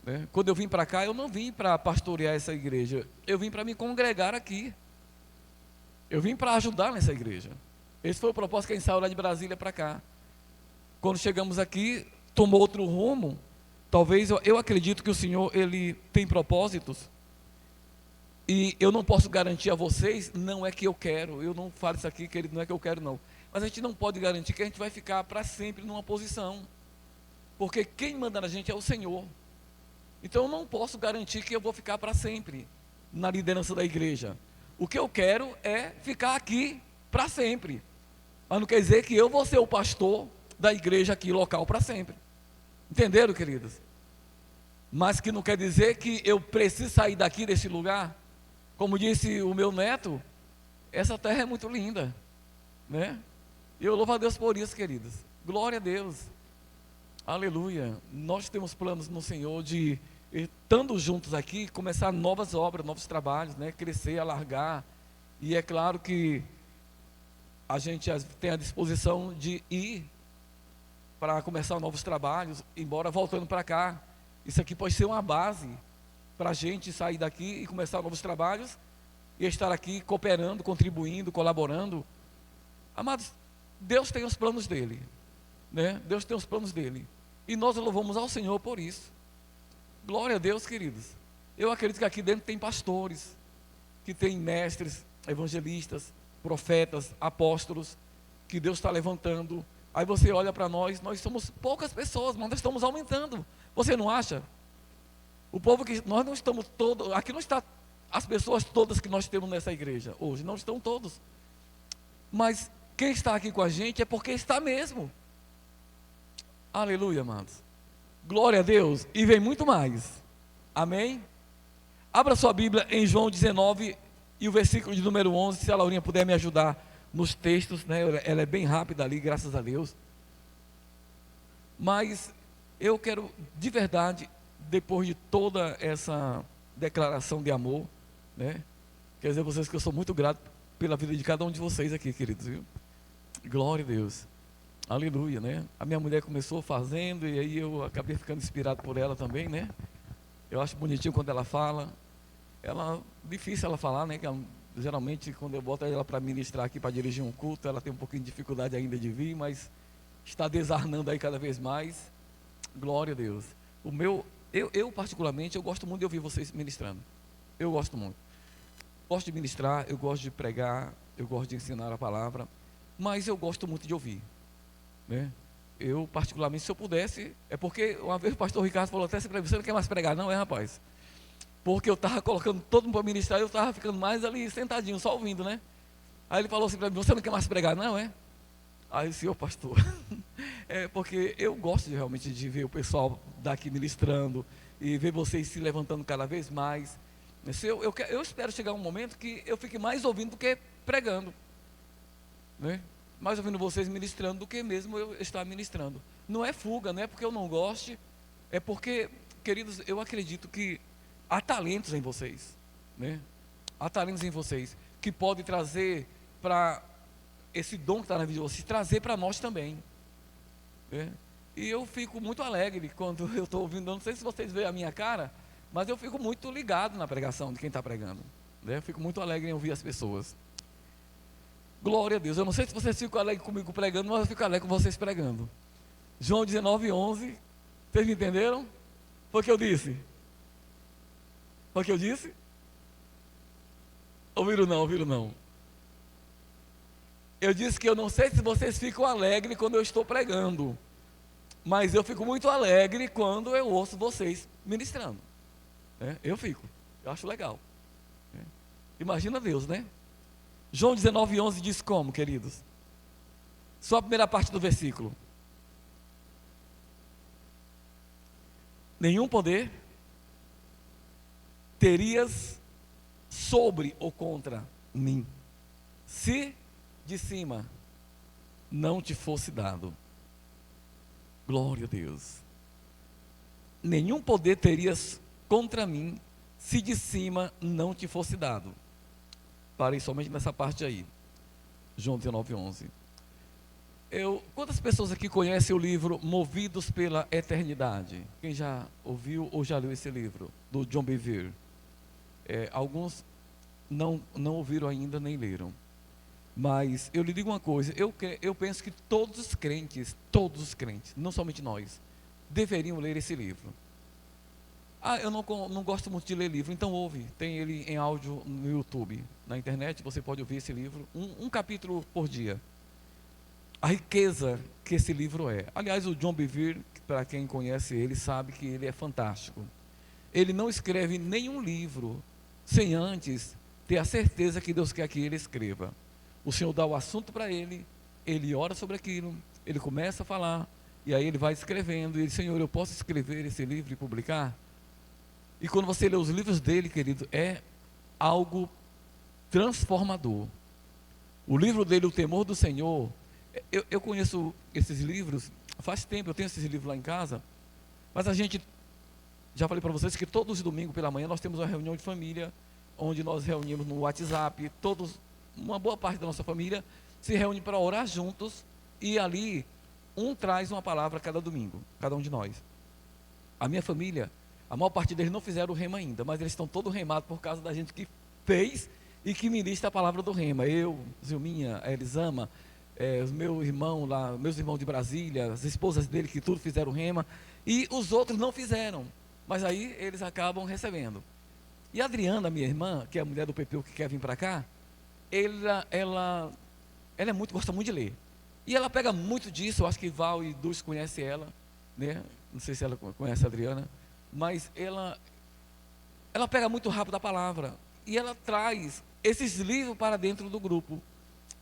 né? Quando eu vim para cá, eu não vim para pastorear essa igreja. Eu vim para me congregar aqui. Eu vim para ajudar nessa igreja. Esse foi o propósito que a gente saiu lá de Brasília para cá. Quando chegamos aqui, tomou outro rumo. Talvez, eu acredito que o Senhor, Ele tem propósitos. E eu não posso garantir a vocês, não é que eu quero. Eu não falo isso aqui, querido, não é que eu quero, não. Mas a gente não pode garantir que a gente vai ficar para sempre numa posição. Porque quem manda na gente é o Senhor. Então eu não posso garantir que eu vou ficar para sempre na liderança da igreja. O que eu quero é ficar aqui para sempre. Mas não quer dizer que eu vou ser o pastor da igreja aqui local para sempre. Entenderam, queridos? Mas que não quer dizer que eu preciso sair daqui desse lugar. Como disse o meu neto, essa terra é muito linda, né? E eu louvo a Deus por isso, queridos. Glória a Deus. Aleluia. Nós temos planos no Senhor de, estando juntos aqui, começar novas obras, novos trabalhos, né? Crescer, alargar. E é claro que a gente tem a disposição de ir para começar novos trabalhos, embora voltando para cá. Isso aqui pode ser uma base para a gente sair daqui e começar novos trabalhos e estar aqui cooperando, contribuindo, colaborando. Amados, Deus tem os planos dele, né? Deus tem os planos dele. E nós louvamos ao Senhor por isso. Glória a Deus, queridos. Eu acredito que aqui dentro tem pastores, que tem mestres, evangelistas, profetas, apóstolos, que Deus está levantando. Aí você olha para nós somos poucas pessoas, mas nós estamos aumentando. Você não acha? O povo que nós não estamos todos, aqui não está as pessoas todas que nós temos nessa igreja hoje, não estão todos. Mas quem está aqui com a gente é porque está mesmo. Aleluia, amados. Glória a Deus. E vem muito mais. Amém? Abra sua Bíblia em João 19 e o versículo de número 11, se a Laurinha puder me ajudar nos textos, né? Ela é bem rápida ali, graças a Deus. Mas eu quero, de verdade, depois de toda essa declaração de amor, né? Quer dizer a vocês que eu sou muito grato pela vida de cada um de vocês aqui, queridos, viu? Glória a Deus. Aleluia, né? A minha mulher começou fazendo e aí eu acabei ficando inspirado por ela também, né? Eu acho bonitinho quando ela fala. Difícil ela falar, né? Que geralmente quando eu boto ela para ministrar aqui, para dirigir um culto, ela tem um pouquinho de dificuldade ainda de vir, mas está desarnando aí cada vez mais. Glória a Deus. Eu particularmente, eu gosto muito de ouvir vocês ministrando. Eu gosto muito. Gosto de ministrar, eu gosto de pregar, eu gosto de ensinar a palavra, mas eu gosto muito de ouvir, né? Eu particularmente, se eu pudesse, é porque uma vez o pastor Ricardo falou até assim para mim: você não quer mais pregar não, rapaz? Porque eu estava colocando todo mundo para ministrar e eu estava ficando mais ali sentadinho, só ouvindo, né? Aí ele falou assim para mim: você não quer mais pregar não, é? Aí eu disse: ô pastor, é porque eu gosto realmente de ver o pessoal daqui ministrando e ver vocês se levantando cada vez mais. Eu espero chegar um momento que eu fique mais ouvindo do que pregando, né? Mais ouvindo vocês ministrando do que mesmo eu estar ministrando. Não é fuga, não é porque eu não goste, é porque, queridos, eu acredito que há talentos em vocês, né? Há talentos em vocês que podem trazer para esse dom que está na vida de vocês, trazer para nós também, né? E eu fico muito alegre quando eu estou ouvindo. Não sei se vocês veem a minha cara, mas eu fico muito ligado na pregação de quem está pregando, né? Eu fico muito alegre em ouvir as pessoas. Glória a Deus. Eu não sei se vocês ficam alegres comigo pregando, mas eu fico alegre com vocês pregando. João 19, 11. Vocês me entenderam? Foi o que eu disse? Foi o que eu disse? Ouviram não, ouviram não? Eu disse que eu não sei se vocês ficam alegres quando eu estou pregando, mas eu fico muito alegre quando eu ouço vocês ministrando, né? Eu acho legal, né? Imagina Deus, né? João 19, 11 diz como, queridos? Só a primeira parte do versículo. Nenhum poder terias sobre ou contra mim, se de cima não te fosse dado. Glória a Deus. Nenhum poder terias contra mim, se de cima não te fosse dado. Parei somente nessa parte aí. João 19, 11. Quantas pessoas aqui conhecem o livro Movidos pela Eternidade? Quem já ouviu ou já leu esse livro? Do John Bevere. Alguns não ouviram ainda, nem leram. Mas eu lhe digo uma coisa, eu penso que todos os crentes, não somente nós, deveriam ler esse livro. Eu não gosto muito de ler livro, então ouve, tem ele em áudio no YouTube, na internet, você pode ouvir esse livro, um capítulo por dia. A riqueza que esse livro é. Aliás, o John Bevere, para quem conhece ele, sabe que ele é fantástico. Ele não escreve nenhum livro sem antes ter a certeza que Deus quer que ele escreva. O Senhor dá o assunto para ele, ele ora sobre aquilo, ele começa a falar, e aí ele vai escrevendo, e ele: Senhor, eu posso escrever esse livro e publicar? E quando você lê os livros dele, querido, é algo transformador. O livro dele, O Temor do Senhor, eu conheço esses livros, faz tempo, eu tenho esses livros lá em casa, mas a gente, já falei para vocês que todos os domingos pela manhã nós temos uma reunião de família, onde nós reunimos no WhatsApp, uma boa parte da nossa família se reúne para orar juntos, e ali um traz uma palavra cada domingo, cada um de nós. A minha família, a maior parte deles não fizeram o rema ainda, mas eles estão todos remados por causa da gente que fez e que ministra a palavra do rema. Eu, Zilminha, a Elisama, os meus irmãos lá, meus irmãos de Brasília, as esposas dele que tudo fizeram rema, e os outros não fizeram. Mas aí eles acabam recebendo. E a Adriana, minha irmã, que é a mulher do Pepeu que quer vir para cá, ela gosta muito de ler. E ela pega muito disso, eu acho que Val e Dulce conhecem ela, né? Não sei se ela conhece a Adriana, mas ela pega muito rápido a palavra. E ela traz esses livros para dentro do grupo.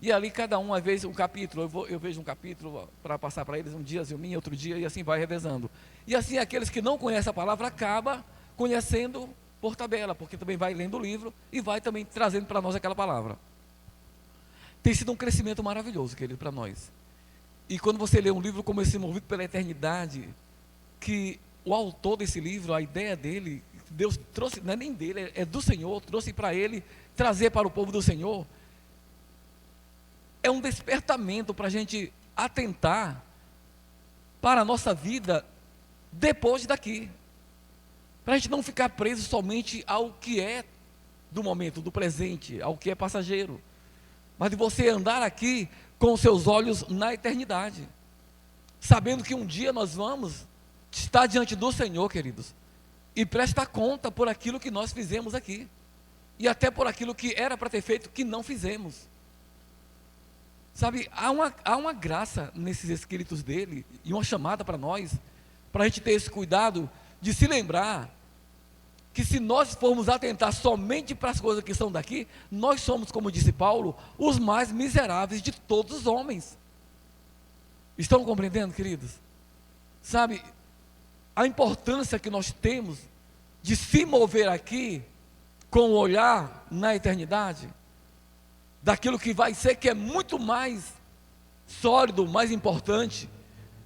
E ali cada um, às vezes, um capítulo, eu vejo um capítulo para passar para eles, um dia Zilminha, outro dia, e assim vai revezando. E assim aqueles que não conhecem a palavra acabam conhecendo por tabela, porque também vai lendo o livro e vai também trazendo para nós aquela palavra. Tem sido um crescimento maravilhoso, querido, para nós. E quando você lê um livro como esse, Movido pela Eternidade, que o autor desse livro, a ideia dele, Deus trouxe, não é nem dele, é do Senhor, trouxe para ele, trazer para o povo do Senhor, é um despertamento para a gente atentar para a nossa vida depois daqui. Para a gente não ficar preso somente ao que é do momento, do presente, ao que é passageiro. Mas de você andar aqui com os seus olhos na eternidade. Sabendo que um dia nós vamos estar diante do Senhor, queridos. E prestar conta por aquilo que nós fizemos aqui. E até por aquilo que era para ter feito, que não fizemos. Sabe, há uma graça nesses escritos dele, e uma chamada para nós, para a gente ter esse cuidado de se lembrar que se nós formos atentar somente para as coisas que são daqui, nós somos, como disse Paulo, os mais miseráveis de todos os homens. Estão compreendendo, queridos? Sabe, a importância que nós temos de se mover aqui com o olhar na eternidade, daquilo que vai ser, que é muito mais sólido, mais importante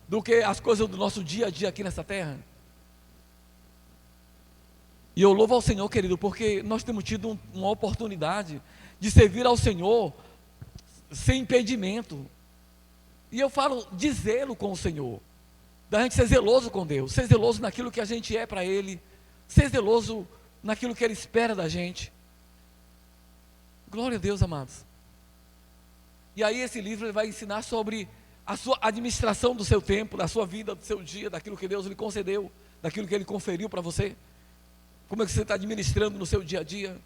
do que as coisas do nosso dia a dia aqui nessa terra. E eu louvo ao Senhor, querido, porque nós temos tido uma oportunidade de servir ao Senhor sem impedimento. E eu falo de zelo com o Senhor, da gente ser zeloso com Deus, ser zeloso naquilo que a gente é para Ele, ser zeloso naquilo que Ele espera da gente. Glória a Deus, amados. E aí esse livro ele vai ensinar sobre a sua administração do seu tempo, da sua vida, do seu dia, daquilo que Deus lhe concedeu, daquilo que Ele conferiu para você. Como é que você está administrando no seu dia a dia?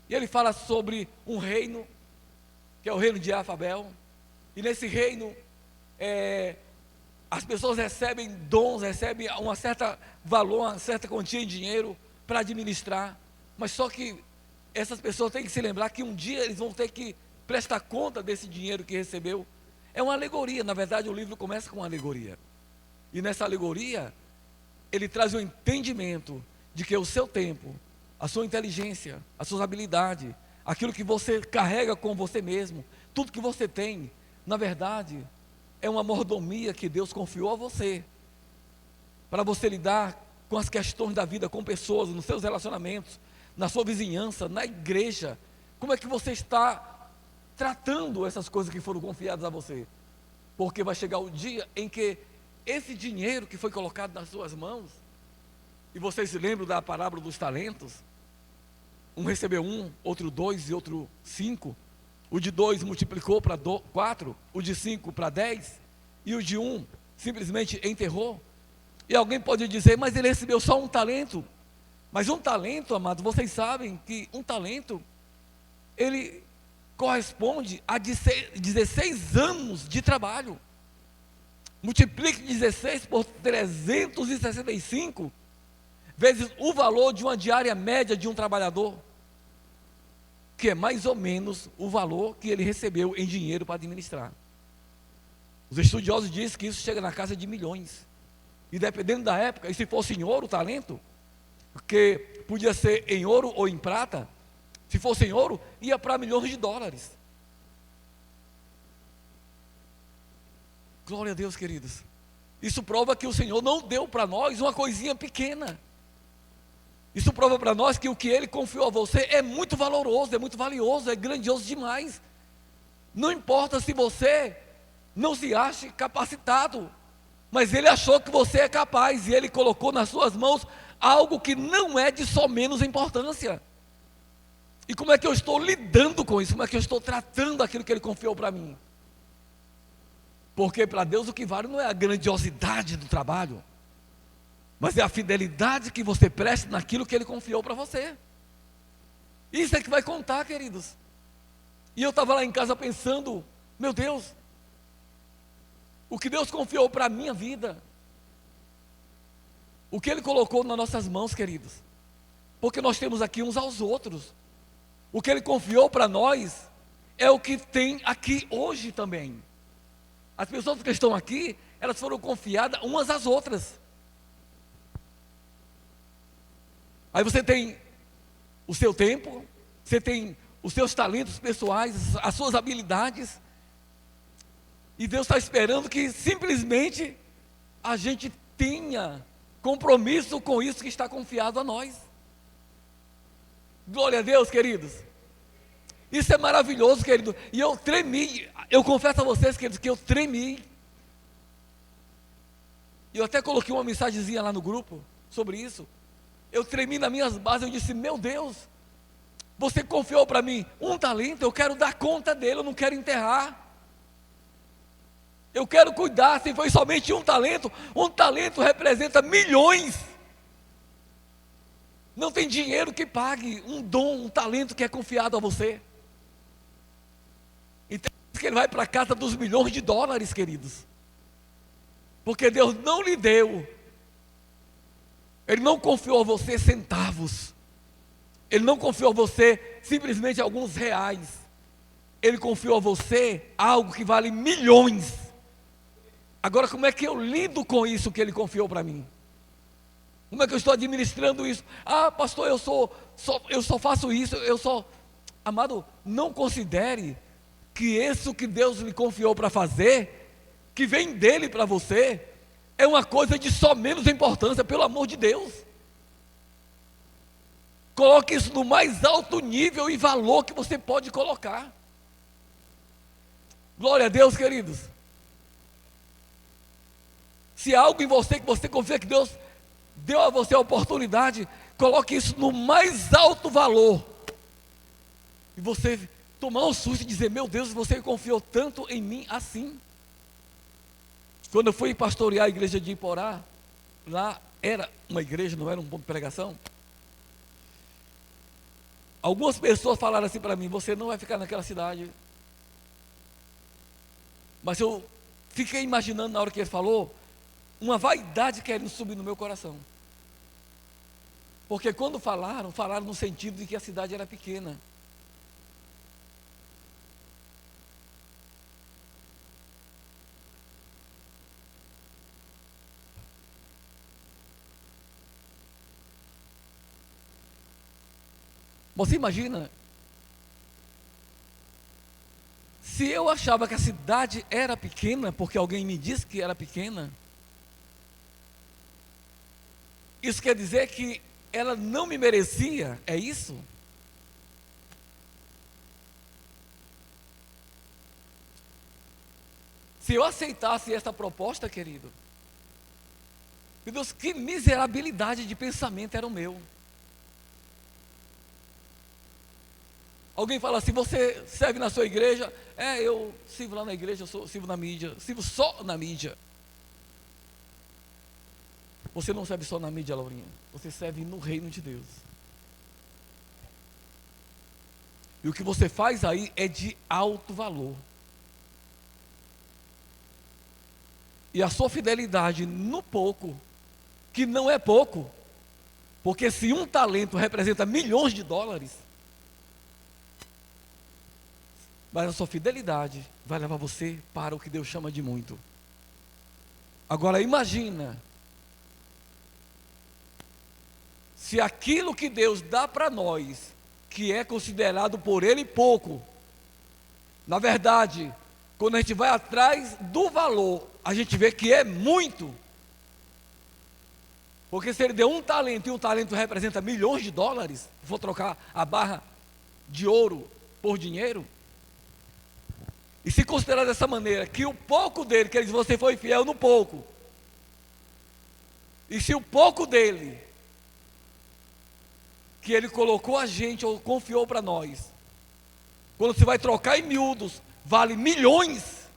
E ele fala sobre um reino, que é o reino de Afabel. E nesse reino, as pessoas recebem dons, recebem uma certa valor, uma certa quantia em dinheiro para administrar. Mas só que essas pessoas têm que se lembrar que um dia eles vão ter que prestar conta desse dinheiro que recebeu. É uma alegoria, na verdade o livro começa com uma alegoria. E nessa alegoria, ele traz o entendimento de que o seu tempo, a sua inteligência, as suas habilidades, aquilo que você carrega com você mesmo, tudo que você tem, na verdade, é uma mordomia que Deus confiou a você, para você lidar com as questões da vida, com pessoas, nos seus relacionamentos, na sua vizinhança, na igreja. Como é que você está tratando essas coisas que foram confiadas a você? Porque vai chegar o dia em que esse dinheiro que foi colocado nas suas mãos, e vocês se lembram da parábola dos talentos? Um recebeu 1, outro 2 e outro 5. O de 2 multiplicou para 4, o de 5 para 10, e o de 1 simplesmente enterrou. E alguém pode dizer, mas ele recebeu só um talento. Mas um talento, amados, vocês sabem que um talento, ele corresponde a 16 anos de trabalho. Multiplique 16 por 365 vezes o valor de uma diária média de um trabalhador, que é mais ou menos o valor que ele recebeu em dinheiro para administrar. Os estudiosos dizem que isso chega na casa de milhões. E dependendo da época, e se fosse em ouro o talento, porque podia ser em ouro ou em prata, se fosse em ouro, ia para milhões de dólares. Glória a Deus, queridos. Isso prova que o Senhor não deu para nós uma coisinha pequena. Isso prova para nós que o que Ele confiou a você é muito valoroso, é muito valioso, é grandioso demais. Não importa se você não se ache capacitado, mas Ele achou que você é capaz, e Ele colocou nas suas mãos algo que não é de só menos importância. E como é que eu estou lidando com isso? Como é que eu estou tratando aquilo que Ele confiou para mim? Porque para Deus o que vale não é a grandiosidade do trabalho, mas é a fidelidade que você presta naquilo que Ele confiou para você. Isso é que vai contar, queridos. E eu estava lá em casa pensando, meu Deus, o que Deus confiou para a minha vida, o que Ele colocou nas nossas mãos, queridos, porque nós temos aqui uns aos outros. O que Ele confiou para nós é o que tem aqui hoje também. As pessoas que estão aqui, elas foram confiadas umas às outras. Aí você tem o seu tempo, você tem os seus talentos pessoais, as suas habilidades, e Deus está esperando que simplesmente a gente tenha compromisso com isso que está confiado a nós. Glória a Deus, queridos. Isso é maravilhoso, querido. E eu tremi, eu confesso a vocês, queridos, que eu tremi. E eu até coloquei uma mensagenzinha lá no grupo sobre isso. Eu tremi nas minhas bases, eu disse, meu Deus, você confiou para mim um talento, eu quero dar conta dele, eu não quero enterrar. Eu quero cuidar, se foi somente um talento representa milhões. Não tem dinheiro que pague um dom, um talento que é confiado a você. Então, que ele vai para a casa dos milhões de dólares, queridos. Porque Deus não lhe deu. Ele não confiou a você centavos. Ele não confiou a você simplesmente alguns reais. Ele confiou a você algo que vale milhões. Agora, como é que eu lido com isso que Ele confiou para mim? Como é que eu estou administrando isso? Ah, pastor, eu só faço isso, Amado, não considere que isso que Deus lhe confiou para fazer, que vem dEle para você, é uma coisa de só menos importância, pelo amor de Deus. Coloque isso no mais alto nível e valor que você pode colocar. Glória a Deus, queridos. Se há algo em você que você confia que Deus deu a você a oportunidade, coloque isso no mais alto valor. E você tomar um susto e dizer, meu Deus, você confiou tanto em mim assim. Quando eu fui pastorear a igreja de Iporá, lá era uma igreja, não era um ponto de pregação. Algumas pessoas falaram assim para mim, você não vai ficar naquela cidade. Mas eu fiquei imaginando na hora que ele falou, uma vaidade querendo subir no meu coração. Porque quando falaram no sentido de que a cidade era pequena. Você imagina, se eu achava que a cidade era pequena, porque alguém me disse que era pequena, isso quer dizer que ela não me merecia, é isso? Se eu aceitasse essa proposta, querido, meu Deus, que miserabilidade de pensamento era o meu. Alguém fala assim, você serve na sua igreja? Eu sirvo lá na igreja, sirvo na mídia, sirvo só na mídia. Você não serve só na mídia, Laurinha, você serve no reino de Deus. E o que você faz aí é de alto valor. E a sua fidelidade no pouco, que não é pouco, porque se um talento representa milhões de dólares, mas a sua fidelidade vai levar você para o que Deus chama de muito. Agora imagina, se aquilo que Deus dá para nós, que é considerado por Ele pouco, na verdade, quando a gente vai atrás do valor, a gente vê que é muito. Porque se Ele deu um talento, e um talento representa milhões de dólares, vou trocar a barra de ouro por dinheiro, e se considerar dessa maneira, que o pouco dele, que ele diz, você foi fiel no pouco, e se o pouco dele, que ele colocou a gente, ou confiou para nós, quando você vai trocar em miúdos, vale milhões,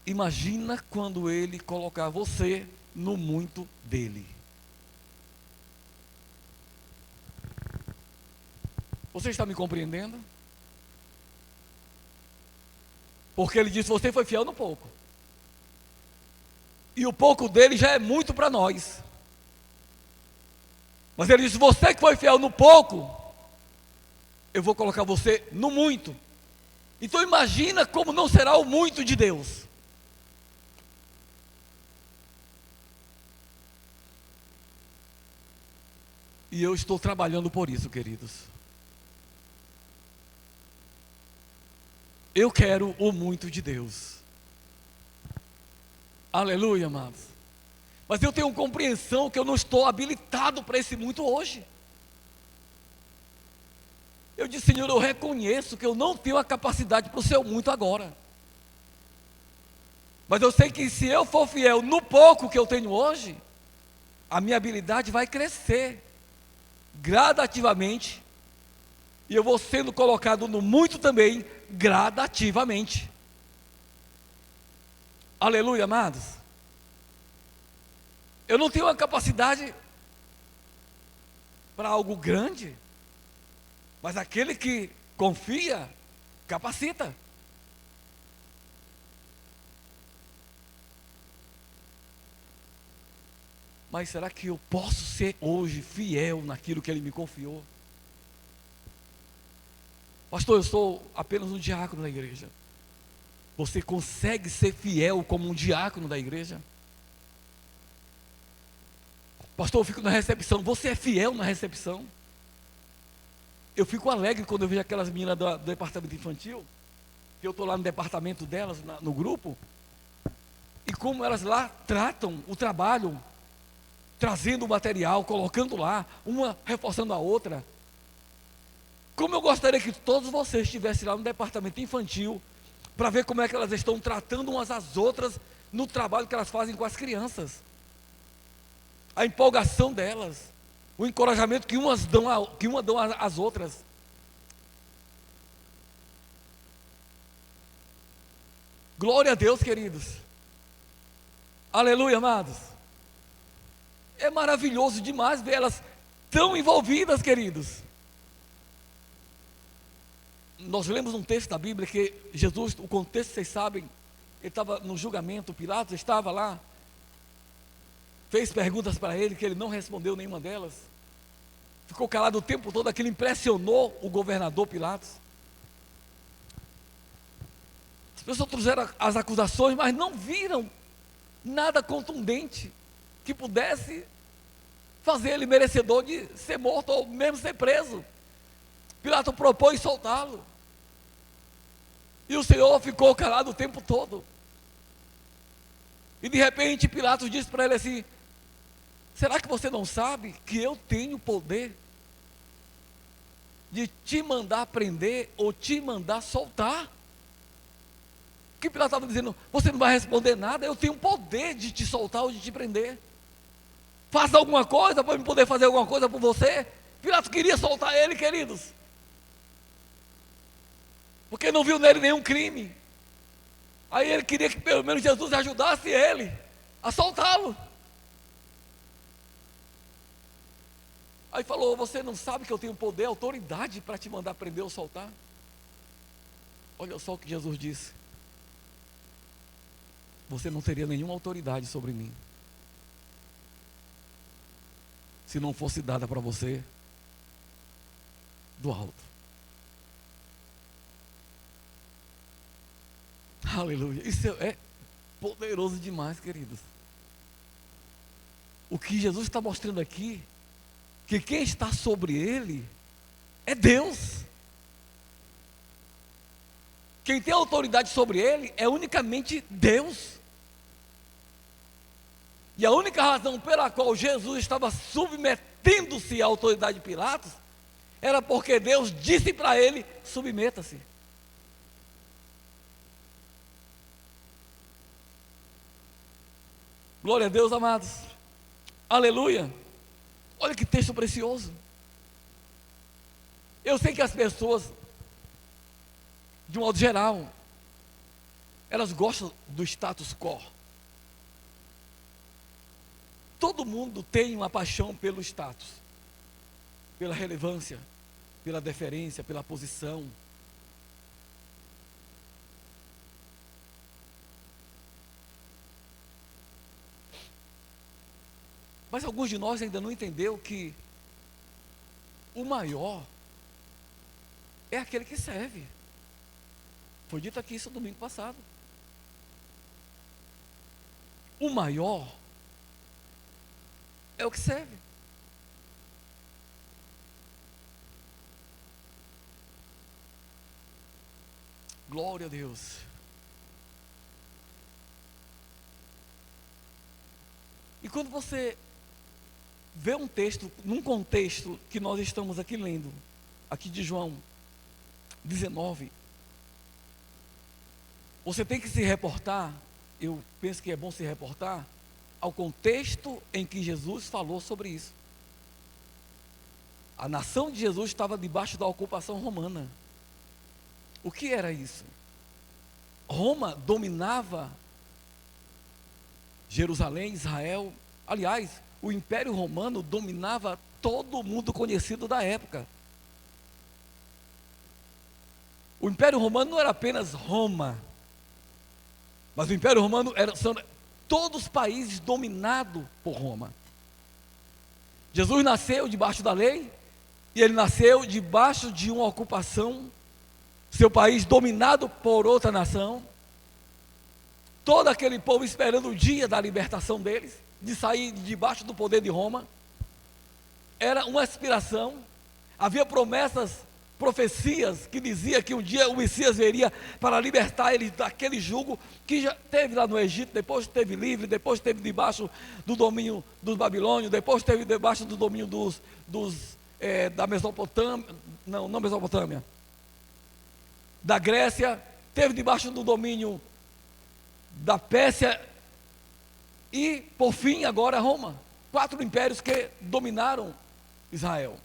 imagina quando ele colocar você no muito dele. Você está me compreendendo? Porque ele disse: você foi fiel no pouco. E o pouco dele já é muito para nós. Mas ele disse: você que foi fiel no pouco, eu vou colocar você no muito. Então imagina como não será o muito de Deus. E eu estou trabalhando por isso, queridos. Eu quero o muito de Deus. Aleluia, amados. Mas eu tenho compreensão que eu não estou habilitado para esse muito hoje. Eu disse: Senhor, eu reconheço que eu não tenho a capacidade para o seu muito agora. Mas eu sei que se eu for fiel no pouco que eu tenho hoje, a minha habilidade vai crescer gradativamente, e eu vou sendo colocado no muito também gradativamente. Aleluia, amados. Eu não tenho a capacidade para algo grande, mas aquele que confia, capacita. Mas será que eu posso ser hoje fiel naquilo que Ele me confiou? Pastor, eu sou apenas um diácono da igreja. Você consegue ser fiel como um diácono da igreja? Pastor, eu fico na recepção. Você é fiel na recepção? Eu fico alegre quando eu vejo aquelas meninas do departamento infantil, que eu estou lá no departamento delas, no grupo, e como elas lá tratam o trabalho, trazendo o material, colocando lá, uma reforçando a outra. Como eu gostaria que todos vocês estivessem lá no departamento infantil, para ver como é que elas estão tratando umas às outras, no trabalho que elas fazem com as crianças. A empolgação delas, o encorajamento que uma dão às outras. Glória a Deus, queridos. Aleluia, amados. É maravilhoso demais ver elas tão envolvidas, queridos. Nós lemos um texto da Bíblia que Jesus, o contexto vocês sabem, ele estava no julgamento, Pilatos estava lá, fez perguntas para ele que ele não respondeu nenhuma delas, ficou calado o tempo todo. Aquilo impressionou o governador Pilatos. As pessoas trouxeram as acusações, mas não viram nada contundente que pudesse fazer ele merecedor de ser morto ou mesmo ser preso. Pilatos propôs soltá-lo, e o Senhor ficou calado o tempo todo. E de repente Pilatos disse para ele assim: será que você não sabe que eu tenho poder de te mandar prender ou te mandar soltar? Que Pilatos estava dizendo: você não vai responder nada, eu tenho poder de te soltar ou de te prender. Faça alguma coisa para eu poder fazer alguma coisa por você. Pilatos queria soltar ele, queridos, porque não viu nele nenhum crime. Aí ele queria que pelo menos Jesus ajudasse ele a soltá-lo. Aí falou: você não sabe que eu tenho poder, autoridade para te mandar prender ou soltar? Olha só o que Jesus disse: você não teria nenhuma autoridade sobre mim se não fosse dada para você do alto. Aleluia. Isso é poderoso demais, queridos. O que Jesus está mostrando aqui, que quem está sobre ele é Deus. Quem tem autoridade sobre ele é unicamente Deus. E a única razão pela qual Jesus estava submetendo-se à autoridade de Pilatos era porque Deus disse para ele: submeta-se. Glória a Deus, amados. Aleluia. Olha que texto precioso. Eu sei que as pessoas, de um modo geral, elas gostam do status quo. todo mundo tem uma paixão pelo status, pela relevância, pela deferência, pela posição. Mas alguns de nós ainda não entenderam que o maior é aquele que serve. Foi dito aqui isso domingo passado. O maior é o que serve. Glória a Deus. E quando você vê um texto, num contexto que nós estamos aqui lendo, aqui de João 19, você tem que se reportar, eu penso que é bom se reportar, ao contexto em que Jesus falou sobre isso. A nação de Jesus estava debaixo da ocupação romana. O que era isso? Roma dominava Jerusalém, Israel. Aliás, o Império Romano dominava todo o mundo conhecido da época. O Império Romano não era apenas Roma, mas o Império Romano são todos os países dominados por Roma. Jesus nasceu debaixo da lei, e ele nasceu debaixo de uma ocupação, seu país dominado por outra nação, todo aquele povo esperando o dia da libertação deles, de sair debaixo do poder de Roma. Era uma aspiração, havia promessas, profecias que dizia que um dia o Messias viria para libertar eles daquele jugo que já teve lá no Egito, depois teve livre, depois teve debaixo do domínio dos babilônios, depois teve debaixo do domínio da Mesopotâmia, não Mesopotâmia, da Grécia, teve debaixo do domínio da Pérsia e, por fim, agora Roma. 4 impérios que dominaram Israel.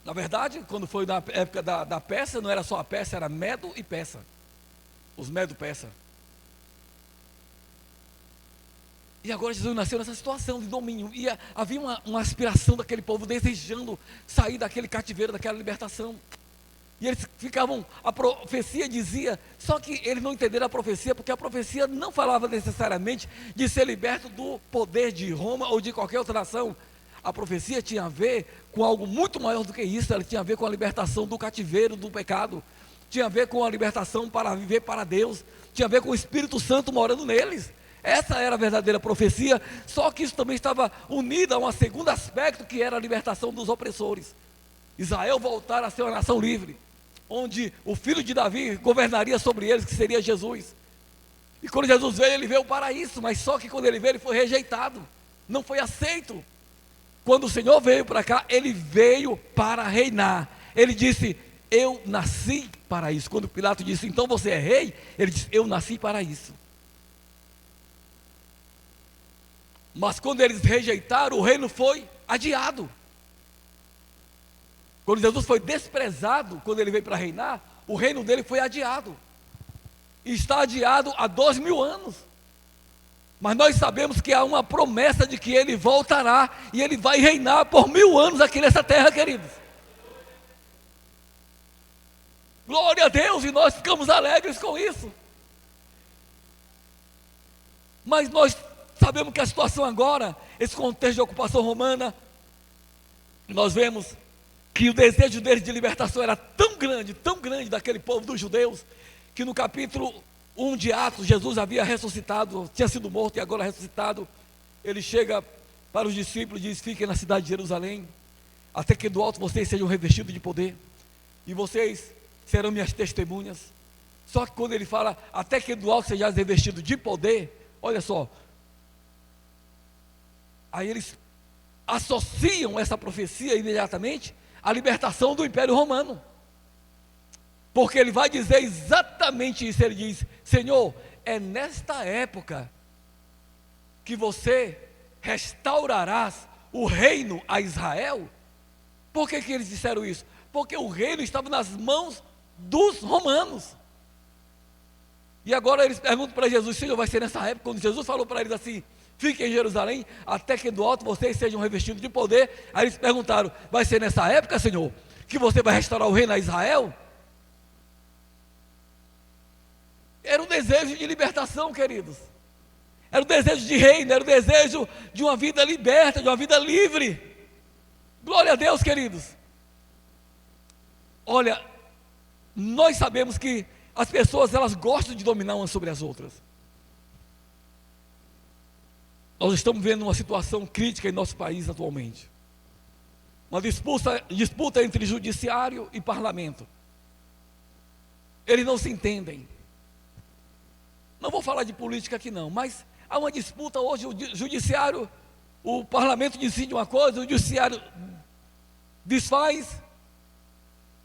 Na verdade, quando foi na época da Pérsia, não era só a Pérsia, era Medo e Persa. Os Medo-Persa. E agora Jesus nasceu nessa situação de domínio. E havia uma aspiração daquele povo desejando sair daquele cativeiro, daquela libertação. E eles ficavam, a profecia dizia, só que eles não entenderam a profecia, porque a profecia não falava necessariamente de ser liberto do poder de Roma ou de qualquer outra nação. A profecia tinha a ver com algo muito maior do que isso. Ela tinha a ver com a libertação do cativeiro, do pecado. Tinha a ver com a libertação para viver para Deus. Tinha a ver com o Espírito Santo morando neles. Essa era a verdadeira profecia, só que isso também estava unido a um segundo aspecto, que era a libertação dos opressores. Israel voltar a ser uma nação livre, onde o filho de Davi governaria sobre eles, que seria Jesus. E quando Jesus veio, ele veio para isso, mas só que quando ele veio, ele foi rejeitado, não foi aceito. Quando o Senhor veio para cá, ele veio para reinar. Ele disse, eu nasci para isso. Quando Pilato disse, então você é rei? Ele disse, eu nasci para isso. Mas quando eles rejeitaram, o reino foi adiado. Quando Jesus foi desprezado, quando ele veio para reinar, o reino dele foi adiado. E está adiado há 2000 anos. Mas nós sabemos que há uma promessa de que ele voltará e ele vai reinar por 1000 anos aqui nessa terra, queridos. Glória a Deus, e nós ficamos alegres com isso. Mas nós sabemos que a situação agora, esse contexto de ocupação romana, nós vemos que o desejo deles de libertação era tão grande daquele povo dos judeus, que no capítulo 1 de Atos, Jesus havia ressuscitado, tinha sido morto e agora ressuscitado. Ele chega para os discípulos e diz, fiquem na cidade de Jerusalém, até que do alto vocês sejam revestidos de poder, e vocês serão minhas testemunhas. Só que quando ele fala, até que do alto sejam revestidos de poder, olha só, aí eles associam essa profecia imediatamente à libertação do Império Romano. Porque ele vai dizer exatamente isso. Ele diz, Senhor, é nesta época que você restaurarás o reino a Israel. Por que eles disseram isso? Porque o reino estava nas mãos dos romanos. E agora eles perguntam para Jesus, Senhor, vai ser nessa época? Quando Jesus falou para eles assim, fiquem em Jerusalém, até que do alto vocês sejam revestidos de poder. Aí eles perguntaram: vai ser nessa época, Senhor, que você vai restaurar o reino a Israel? Era um desejo de libertação, queridos. Era o desejo de reino, era o desejo de uma vida liberta, de uma vida livre. Glória a Deus, queridos. Olha, nós sabemos que as pessoas, elas gostam de dominar umas sobre as outras. Nós estamos vendo uma situação crítica em nosso país atualmente. Uma disputa entre judiciário e parlamento. Eles não se entendem. Não vou falar de política aqui não, mas há uma disputa hoje, o judiciário, o parlamento decide uma coisa, o judiciário desfaz,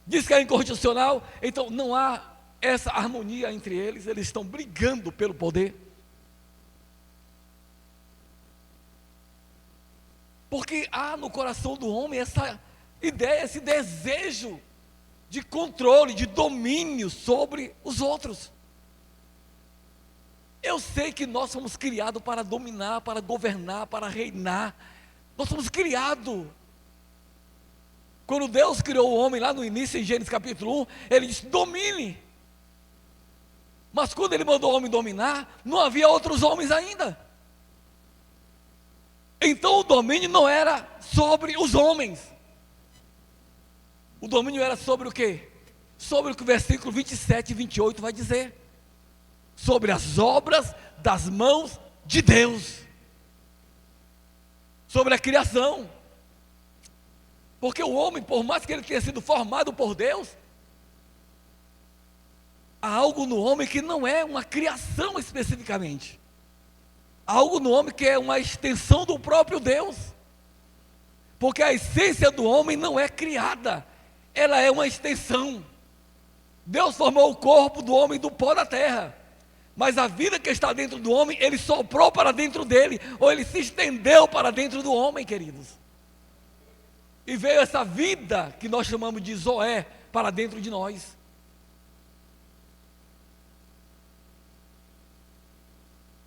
diz que é inconstitucional, então não há essa harmonia entre eles estão brigando pelo poder. Porque há no coração do homem essa ideia, esse desejo de controle, de domínio sobre os outros. Eu sei que nós somos criados para dominar, para governar, para reinar. Nós somos criados. Quando Deus criou o homem lá no início, em Gênesis capítulo 1, Ele disse: domine. Mas quando Ele mandou o homem dominar, não havia outros homens ainda. Então o domínio não era sobre os homens. O domínio era sobre o quê? Sobre o que o versículo 27 e 28 vai dizer. Sobre as obras das mãos de Deus. Sobre a criação. Porque o homem, por mais que ele tenha sido formado por Deus, há algo no homem que não é uma criação especificamente. Há algo no homem que é uma extensão do próprio Deus. Porque a essência do homem não é criada, ela é uma extensão. Deus formou o corpo do homem do pó da terra, mas a vida que está dentro do homem, Ele soprou para dentro dele, ou Ele se estendeu para dentro do homem, queridos. E veio essa vida que nós chamamos de Zoé para dentro de nós.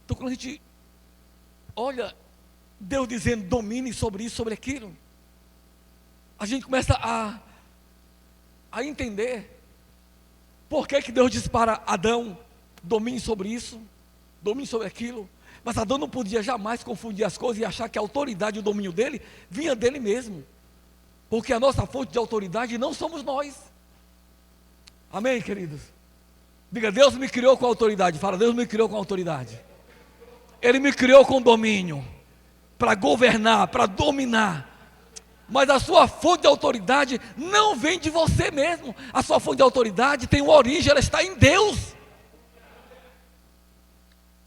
Então quando a gente olha Deus dizendo domine sobre isso, sobre aquilo, a gente começa a entender por que Deus disse para Adão: domine sobre isso, domine sobre aquilo. Mas Adão não podia jamais confundir as coisas e achar que a autoridade e o domínio dele vinha dele mesmo, porque a nossa fonte de autoridade não somos nós. Amém, queridos? Diga: Deus me criou com autoridade. Fala: Deus me criou com autoridade. Ele me criou com domínio, para governar, para dominar. Mas a sua fonte de autoridade não vem de você mesmo. A sua fonte de autoridade tem uma origem, ela está em Deus.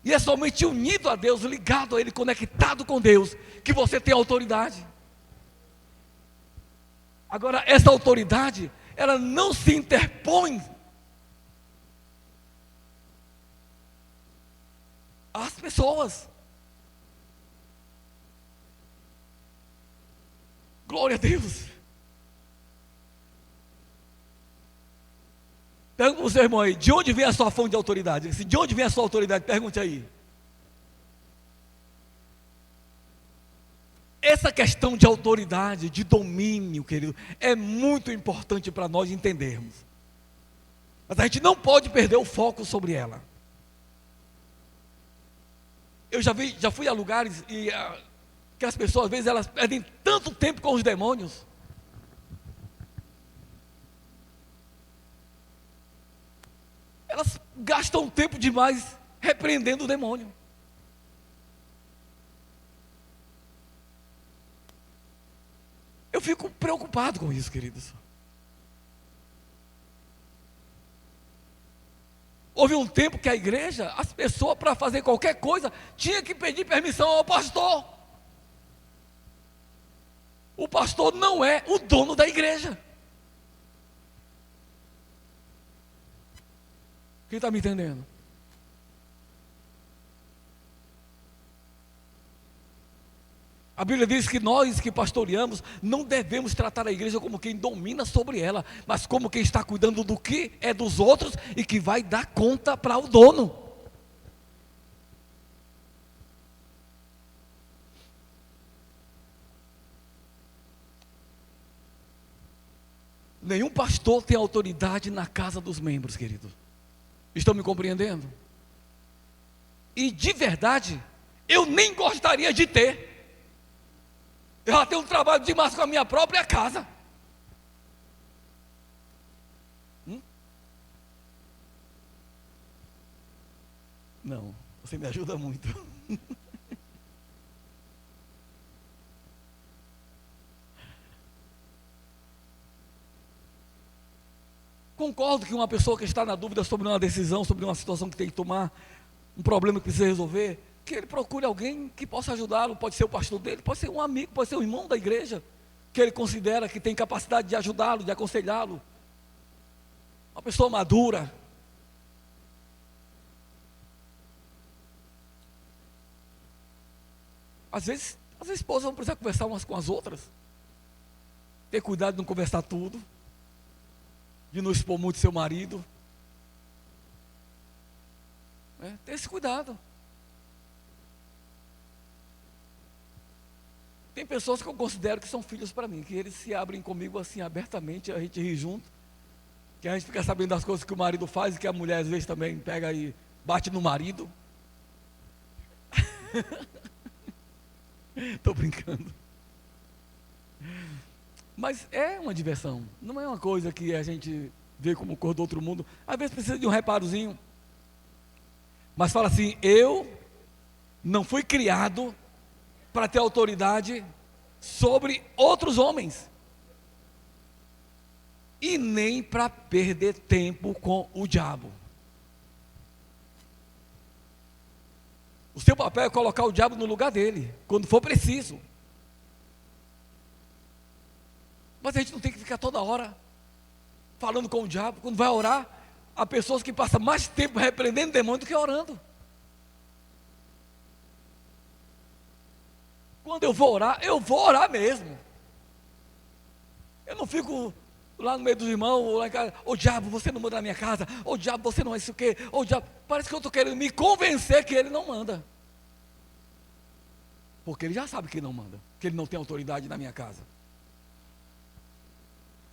E é somente unido a Deus, ligado a Ele, conectado com Deus, que você tem autoridade. Agora, essa autoridade, ela não se interpõe às pessoas. Glória a Deus. Pergunta para o seu irmão aí: de onde vem a sua fonte de autoridade? De onde vem a sua autoridade? Pergunte aí. Essa questão de autoridade, de domínio, querido, é muito importante para nós entendermos. Mas a gente não pode perder o foco sobre ela. Eu já fui a lugares que as pessoas, às vezes, elas perdem tanto tempo com os demônios. Elas gastam tempo demais repreendendo o demônio. Eu fico preocupado com isso, queridos. Houve um tempo que a igreja, as pessoas, para fazer qualquer coisa, tinha que pedir permissão ao pastor. O pastor não é o dono da igreja. Quem está me entendendo? A Bíblia diz que nós que pastoreamos não devemos tratar a igreja como quem domina sobre ela, mas como quem está cuidando do que é dos outros e que vai dar conta para o dono. Nenhum pastor tem autoridade na casa dos membros, querido. Estão me compreendendo? E de verdade, eu nem gostaria de ter. Eu já tenho um trabalho demais com a minha própria casa. Não, você me ajuda muito. Concordo que uma pessoa que está na dúvida sobre uma decisão, sobre uma situação que tem que tomar, um problema que precisa resolver, que ele procure alguém que possa ajudá-lo. Pode ser o pastor dele, pode ser um amigo, pode ser um irmão da igreja, que ele considera que tem capacidade de ajudá-lo, de aconselhá-lo. Uma pessoa madura. Às vezes as esposas vão precisar conversar umas com as outras. Ter cuidado de não conversar tudo, de não expor muito seu marido. Ter esse cuidado. Tem pessoas que eu considero que são filhos para mim, que eles se abrem comigo assim abertamente, a gente ri junto, que a gente fica sabendo das coisas que o marido faz e que a mulher às vezes também pega e bate no marido. Estou brincando. Mas é uma diversão, não é uma coisa que a gente vê como cor do outro mundo. Às vezes precisa de um reparozinho. Mas fala assim: eu não fui criado para ter autoridade sobre outros homens. E nem para perder tempo com o diabo. O seu papel é colocar o diabo no lugar dele, quando for preciso. Mas a gente não tem que ficar toda hora falando com o diabo. Quando vai orar, há pessoas que passam mais tempo repreendendo demônio do que orando. Quando eu vou orar mesmo. Eu não fico lá no meio dos irmãos, ou lá em casa: ô diabo, você não manda na minha casa, ô diabo, você não é isso o quê, ô diabo. Parece que eu estou querendo me convencer que ele não manda. Porque ele já sabe que não manda, que ele não tem autoridade na minha casa.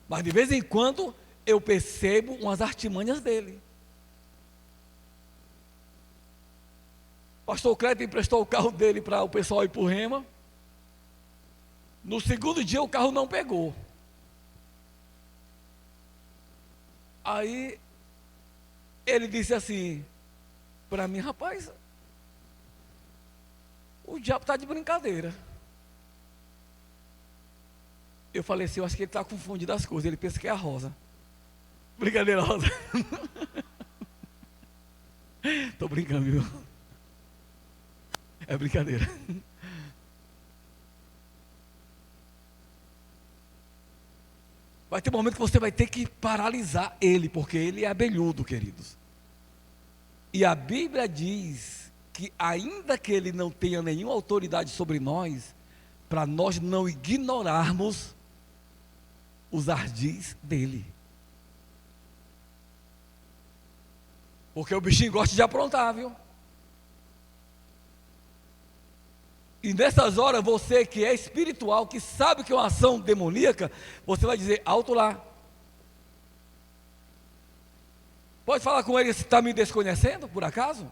Mas de vez em quando eu percebo umas artimanhas dele. O pastor Cleto emprestou o carro dele para o pessoal ir para o Rema. No segundo dia o carro não pegou. Aí ele disse assim para mim: rapaz, o diabo está de brincadeira. Eu falei assim: eu acho que ele está confundindo as coisas. Ele pensa que é a Rosa. Brincadeira, Rosa. Estou brincando, viu? É brincadeira. Vai ter um momento que você vai ter que paralisar ele, porque ele é abelhudo, queridos. E a Bíblia diz que ainda que ele não tenha nenhuma autoridade sobre nós, para nós não ignorarmos os ardis dele. Porque o bichinho gosta de aprontar, viu? E nessas horas, você que é espiritual, que sabe que é uma ação demoníaca, você vai dizer: alto lá. Pode falar com ele se está me desconhecendo, por acaso?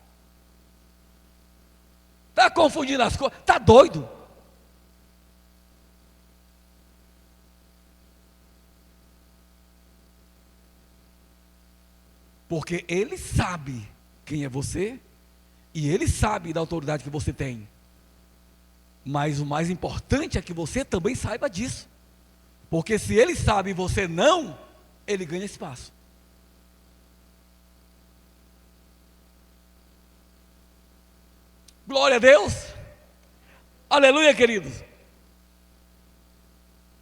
Está confundindo as coisas? Está doido? Porque ele sabe quem é você, e ele sabe da autoridade que você tem. Mas o mais importante é que você também saiba disso. Porque se ele sabe e você não, ele ganha espaço. Glória a Deus. Aleluia, queridos.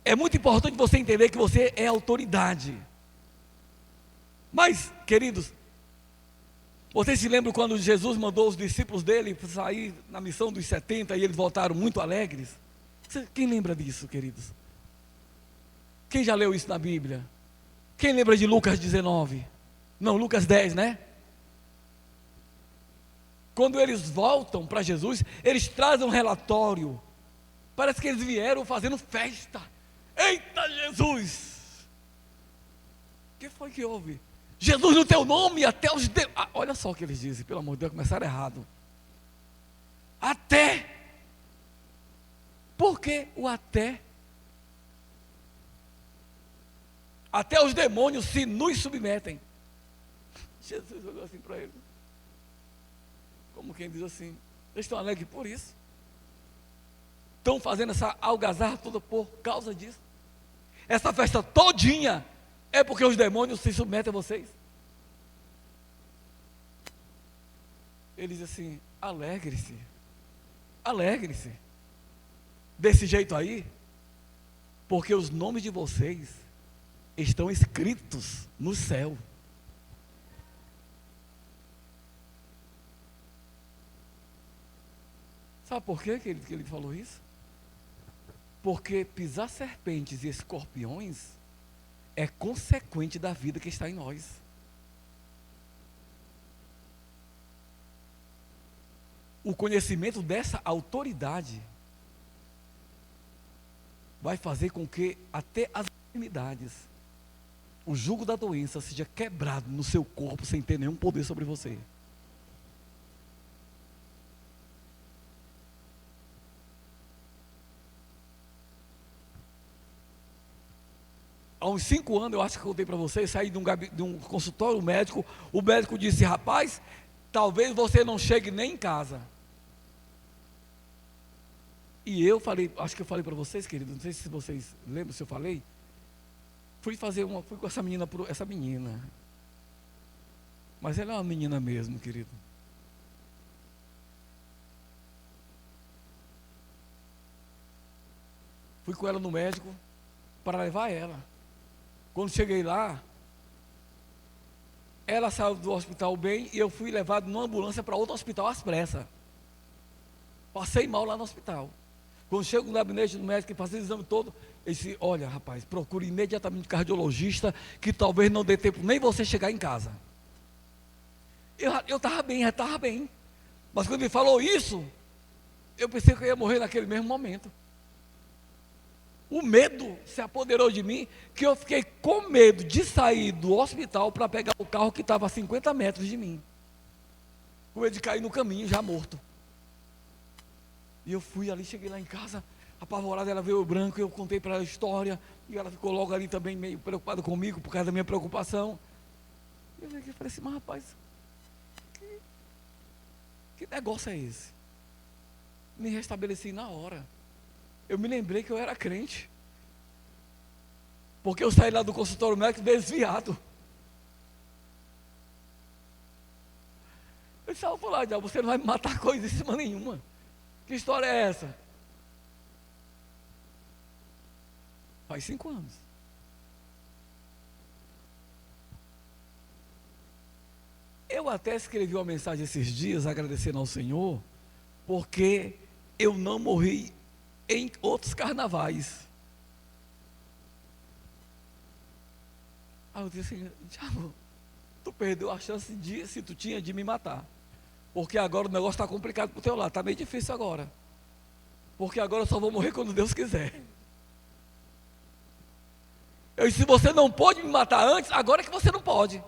É muito importante você entender que você é autoridade. Mas, queridos, vocês se lembram quando Jesus mandou os discípulos dele sair na missão dos 70 e eles voltaram muito alegres? Quem lembra disso, queridos? Quem já leu isso na Bíblia? Quem lembra de Lucas 19? Não, Lucas 10, né? Quando eles voltam para Jesus, eles trazem um relatório. Parece que eles vieram fazendo festa. Eita, Jesus! que foi que houve? Jesus no teu nome, até os demônios. Olha só o que eles dizem, pelo amor de Deus, começaram errado. Até. Por que o até? Até os demônios se nos submetem. Jesus olhou assim para eles. Como quem diz assim, eles estão alegres por isso? Estão fazendo essa algazarra toda por causa disso? Essa festa todinha é porque os demônios se submetem a vocês? Ele diz assim, alegre-se. Alegre-se. Desse jeito aí, porque os nomes de vocês estão escritos no céu. Sabe por quê que ele falou isso? Porque pisar serpentes e escorpiões é consequente da vida que está em nós. O conhecimento dessa autoridade vai fazer com que até as enfermidades, o jugo da doença seja quebrado no seu corpo sem ter nenhum poder sobre você. Há uns 5 anos, eu acho que eu contei para vocês, saí de um consultório médico, o médico disse, rapaz, talvez você não chegue nem em casa. E eu falei, acho que eu falei para vocês, querido, não sei se vocês lembram se eu falei, fui com essa menina, mas ela é uma menina mesmo, querido. Fui com ela no médico para levar ela. Quando cheguei lá, ela saiu do hospital bem e eu fui levado numa ambulância para outro hospital às pressas. Passei mal lá no hospital. Quando chego no gabinete do médico e faço o exame todo, ele disse, olha rapaz, procure imediatamente um cardiologista, que talvez não dê tempo nem você chegar em casa. Eu estava bem, já estava bem. Mas quando ele falou isso, eu pensei que eu ia morrer naquele mesmo momento. O medo se apoderou de mim, que eu fiquei com medo de sair do hospital para pegar o carro que estava a 50 metros de mim. Com medo de cair no caminho, já morto. E eu fui ali, cheguei lá em casa, apavorada, ela veio branco, eu contei para ela a história, e ela ficou logo ali também meio preocupada comigo, por causa da minha preocupação. E eu falei assim, mas rapaz, que negócio é esse? Me restabeleci na hora. Eu me lembrei que eu era crente. Porque eu saí lá do consultório médico desviado. Eu disse, falar, diabo, você não vai me matar coisíssima nenhuma. Que história é essa? Faz 5 anos. Eu até escrevi uma mensagem esses dias, agradecendo ao Senhor, porque eu não morri em outros carnavais. Aí eu disse assim, diabo, tu perdeu a chance de, se tu tinha, de me matar. Porque agora o negócio está complicado para o teu lado, está meio difícil agora. Porque agora eu só vou morrer quando Deus quiser. Eu disse, se você não pode me matar antes, agora é que você não pode.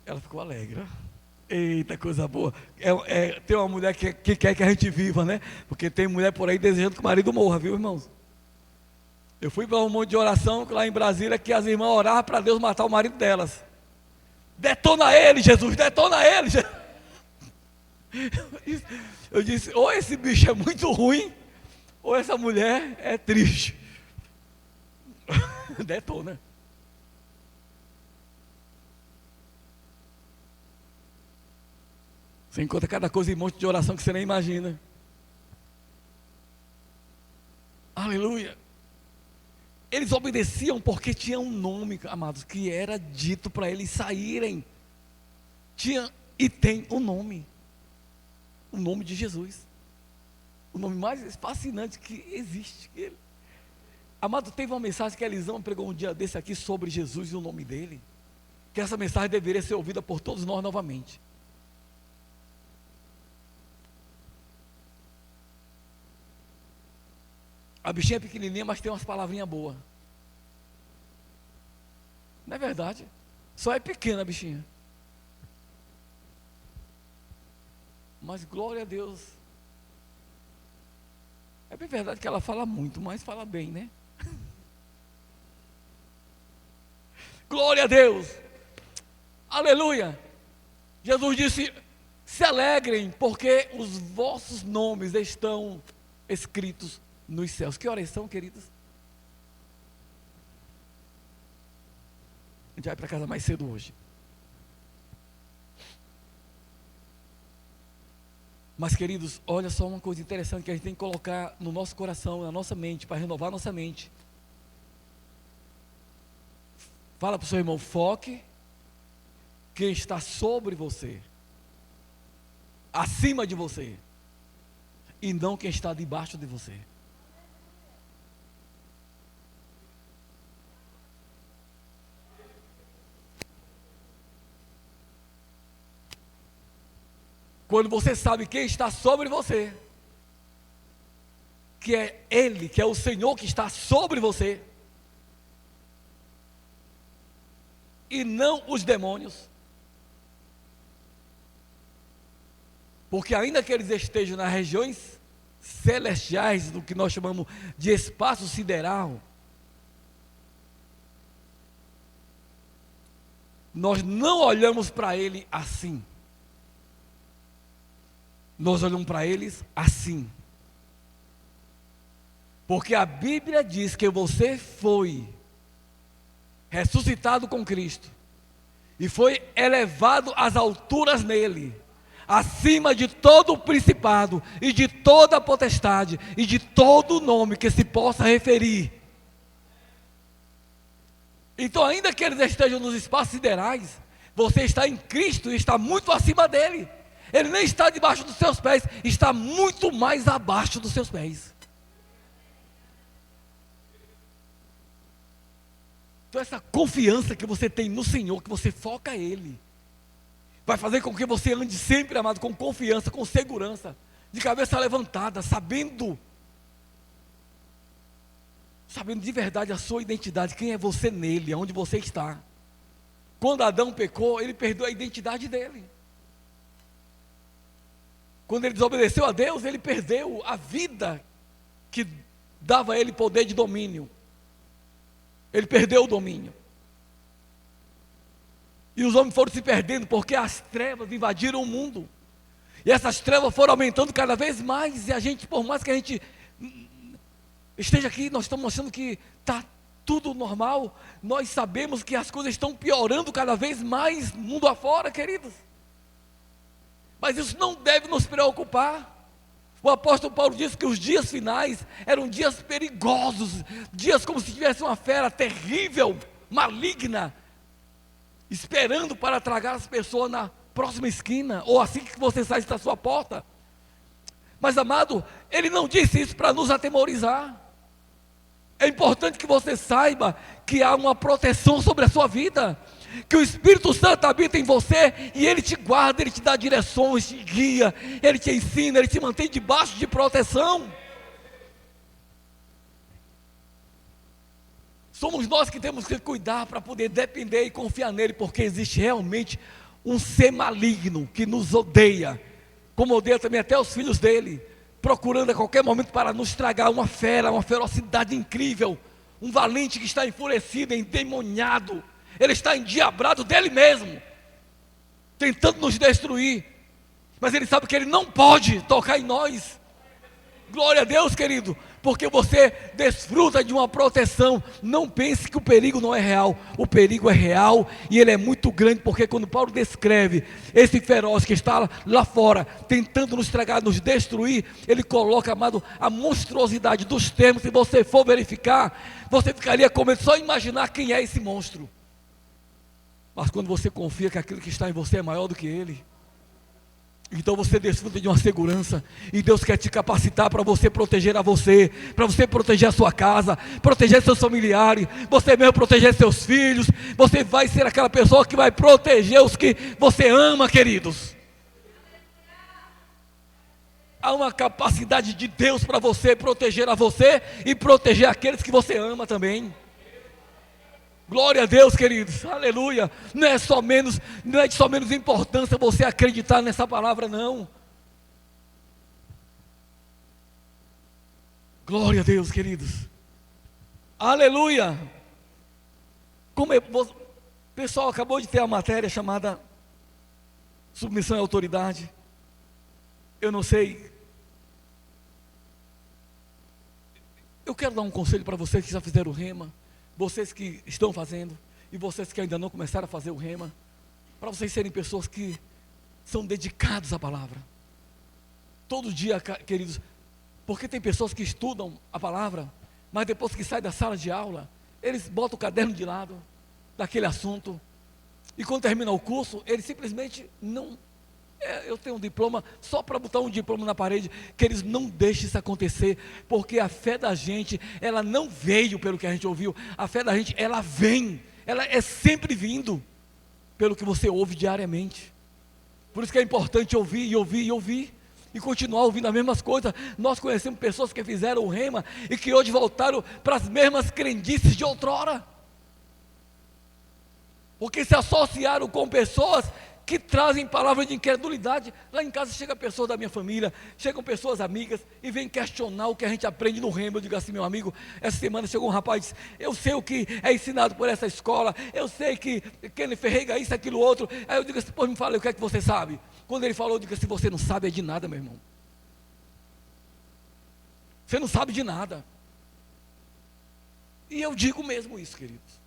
Ela ficou alegre. Eita, coisa boa. Tem uma mulher que quer que a gente viva, né? Porque tem mulher por aí desejando que o marido morra, viu, irmãos? Eu fui para um monte de oração lá em Brasília, que as irmãs oravam para Deus matar o marido delas. Detona ele, Jesus, detona ele. Eu disse, ou esse bicho é muito ruim, ou essa mulher é triste. Detona. Você encontra cada coisa em um monte de oração que você nem imagina. Aleluia. Eles obedeciam porque tinha um nome, amados, que era dito para eles saírem. Tinha e tem um nome. O nome de Jesus. O nome mais fascinante que existe. Amado, teve uma mensagem que a Elisama pregou um dia desse aqui sobre Jesus e o nome dele. Que essa mensagem deveria ser ouvida por todos nós novamente. A bichinha é pequenininha, mas tem umas palavrinhas boas. Não é verdade? Só é pequena a bichinha. Mas glória a Deus. É bem verdade que ela fala muito, mas fala bem, né? Glória a Deus. Aleluia. Jesus disse: se alegrem, porque os vossos nomes estão escritos nos céus. Que horas são, queridos? A gente vai para casa mais cedo hoje. Mas, queridos, olha só uma coisa interessante que a gente tem que colocar no nosso coração, na nossa mente, para renovar nossa mente. Fala para o seu irmão: foque quem está sobre você, acima de você, e não quem está debaixo de você. Quando você sabe quem está sobre você, que é Ele, que é o Senhor que está sobre você, e não os demônios, porque ainda que eles estejam nas regiões celestiais, do que nós chamamos de espaço sideral, nós não olhamos para ele assim. Nós olhamos para eles assim. Porque a Bíblia diz que você foi ressuscitado com Cristo e foi elevado às alturas nele, acima de todo o principado e de toda a potestade e de todo nome que se possa referir. Então, ainda que eles estejam nos espaços siderais, você está em Cristo e está muito acima dele. Ele nem está debaixo dos seus pés, está muito mais abaixo dos seus pés. Então essa confiança que você tem no Senhor, que você foca Ele, vai fazer com que você ande sempre, amado, com confiança, com segurança, de cabeça levantada, sabendo de verdade a sua identidade, quem é você nele, aonde você está. Quando Adão pecou, ele perdeu a identidade dele. Quando ele desobedeceu a Deus, ele perdeu a vida que dava a ele poder de domínio. Ele perdeu o domínio. E os homens foram se perdendo porque as trevas invadiram o mundo. E essas trevas foram aumentando cada vez mais. E a gente, por mais que a gente esteja aqui, nós estamos achando que está tudo normal. Nós sabemos que as coisas estão piorando cada vez mais mundo afora, queridos. Mas isso não deve nos preocupar. O apóstolo Paulo disse que os dias finais eram dias perigosos, dias como se tivesse uma fera terrível, maligna, esperando para tragar as pessoas na próxima esquina, ou assim que você sai da sua porta. Mas, amado, ele não disse isso para nos atemorizar. É importante que você saiba que há uma proteção sobre a sua vida, que o Espírito Santo habita em você e ele te guarda, ele te dá direções, te guia, ele te ensina, ele te mantém debaixo de proteção. Somos nós que temos que cuidar para poder depender e confiar nele, porque existe realmente um ser maligno que nos odeia, como odeia também até os filhos dele, procurando a qualquer momento para nos tragar uma fera, uma ferocidade incrível, um valente que está enfurecido, endemoniado, ele está endiabrado dele mesmo, tentando nos destruir, mas ele sabe que ele não pode tocar em nós. Glória a Deus, querido, porque você desfruta de uma proteção. Não pense que o perigo não é real. O perigo é real e ele é muito grande, porque quando Paulo descreve esse feroz que está lá fora, tentando nos tragar, nos destruir, ele coloca, amado, a monstruosidade dos termos. Se você for verificar, você ficaria com medo só imaginar quem é esse monstro. Mas quando você confia que aquilo que está em você é maior do que ele, então você desfruta de uma segurança, e Deus quer te capacitar para você proteger a você, para você proteger a sua casa, proteger seus familiares, você mesmo proteger seus filhos. Você vai ser aquela pessoa que vai proteger os que você ama, queridos. há uma capacidade de Deus para você proteger a você e proteger aqueles que você ama também. Glória a Deus, queridos, aleluia. Não é de só menos importância você acreditar nessa palavra, não. Glória a Deus, queridos, aleluia. O pessoal acabou de ter a matéria chamada submissão à autoridade. Eu não sei. Eu quero dar um conselho para vocês que já fizeram o rema, vocês que estão fazendo e vocês que ainda não começaram a fazer o rema, para vocês serem pessoas que são dedicados à palavra. Todo dia, queridos, porque tem pessoas que estudam a palavra, mas depois que saem da sala de aula, eles botam o caderno de lado daquele assunto, e quando termina o curso, eles simplesmente não... eu tenho um diploma, só para botar um diploma na parede, que eles não deixem isso acontecer, porque a fé da gente, ela não veio pelo que a gente ouviu, a fé da gente, ela vem, ela é sempre vindo, pelo que você ouve diariamente. Por isso que é importante ouvir, e ouvir, e ouvir, e continuar ouvindo as mesmas coisas. Nós conhecemos pessoas que fizeram o rema, e que hoje voltaram para as mesmas crendices de outrora, porque se associaram com pessoas que trazem palavras de incredulidade. Lá em casa chega pessoas da minha família, chegam pessoas amigas e vêm questionar o que a gente aprende no rema. Eu digo assim, meu amigo, essa semana chegou um rapaz e disse, eu sei o que é ensinado por essa escola, eu sei que Kenny Ferreira isso, aquilo, outro. Aí eu digo assim, pô, me fala, o que é que você sabe? Quando ele falou, eu digo assim, você não sabe é de nada, meu irmão. Você não sabe de nada. E eu digo mesmo isso, queridos,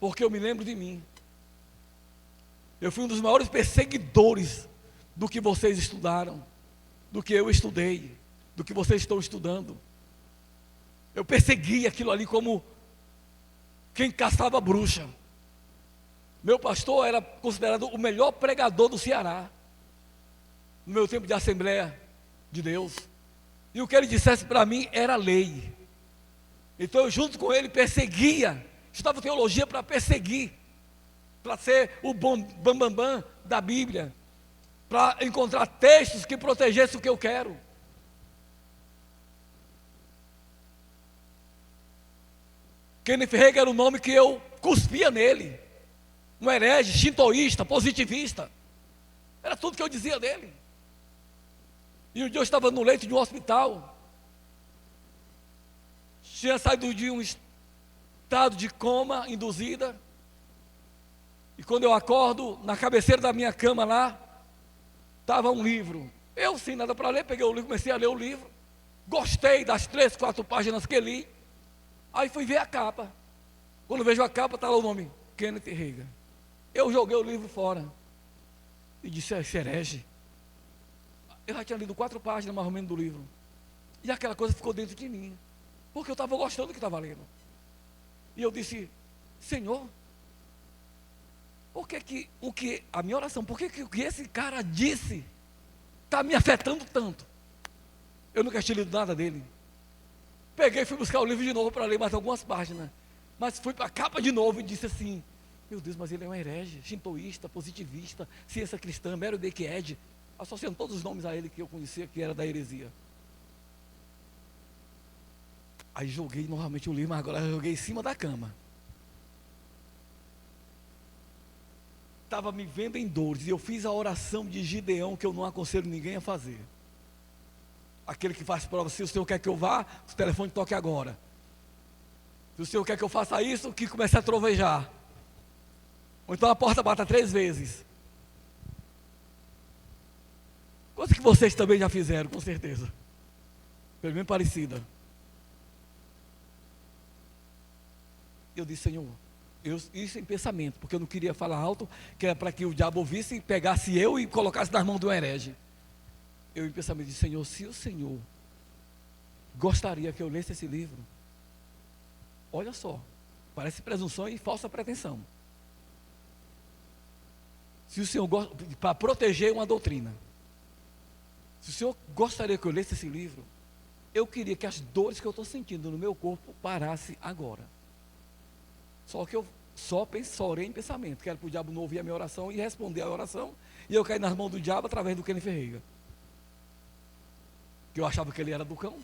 porque eu me lembro de mim. Eu fui um dos maiores perseguidores do que vocês estudaram, do que eu estudei, do que vocês estão estudando. Eu persegui aquilo ali como quem caçava bruxa. Meu pastor era considerado o melhor pregador do Ceará, no meu tempo de Assembleia de Deus. E o que ele dissesse para mim era lei. Então eu junto com ele perseguia, estudava teologia para perseguir, para ser o bambambam da Bíblia, para encontrar textos que protegessem o que eu quero. Kenny Ferreira era o nome que eu cuspia nele, um herege, shintoísta, positivista, era tudo que eu dizia dele. E um dia eu estava no leito de um hospital, tinha saído de um estado de coma induzida, e quando eu acordo, na cabeceira da minha cama lá, estava um livro. Eu, sem nada para ler, peguei o livro, comecei a ler o livro. Gostei das 3, 4 páginas que li. Aí fui ver a capa. Quando vejo a capa, está lá o nome, Kenneth Reagan. Eu joguei o livro fora. E disse, esse herege. Eu já tinha lido 4 páginas, mais ou menos, do livro. E aquela coisa ficou dentro de mim. Porque eu estava gostando do que estava lendo. E eu disse, Senhor, por que a minha oração, por que o que esse cara disse está me afetando tanto? Eu nunca tinha lido nada dele. Peguei e fui buscar o livro de novo para ler mais algumas páginas. Mas fui para a capa de novo e disse assim, meu Deus, mas ele é um herege, shintoísta, positivista, ciência cristã, Mero Dekied, associando todos os nomes a ele que eu conhecia, que era da heresia. Aí joguei novamente o livro, mas agora eu joguei em cima da cama. Estava me vendo em dores, e eu fiz a oração de Gideão, que eu não aconselho ninguém a fazer. Aquele que faz prova, se o Senhor quer que eu vá, o telefone toque agora. Se o Senhor quer que eu faça isso, que comece a trovejar. Ou então a porta bata 3 vezes. Coisa que vocês também já fizeram, com certeza. Pelo menos parecida. Eu disse, Senhor, isso em pensamento, porque eu não queria falar alto, que era para que o diabo ouvisse e pegasse eu e colocasse nas mãos de um herege. Eu em pensamento disse, Senhor, se o Senhor gostaria que eu lesse esse livro, olha só, parece presunção e falsa pretensão. Se o Senhor para proteger uma doutrina, se o Senhor gostaria que eu lesse esse livro, eu queria que as dores que eu estou sentindo no meu corpo parassem agora. Só que eu só orei em pensamento, que era para o diabo não ouvir a minha oração e responder a oração, e eu caí nas mãos do diabo através do Kenny Ferreira. Que eu achava que ele era do cão.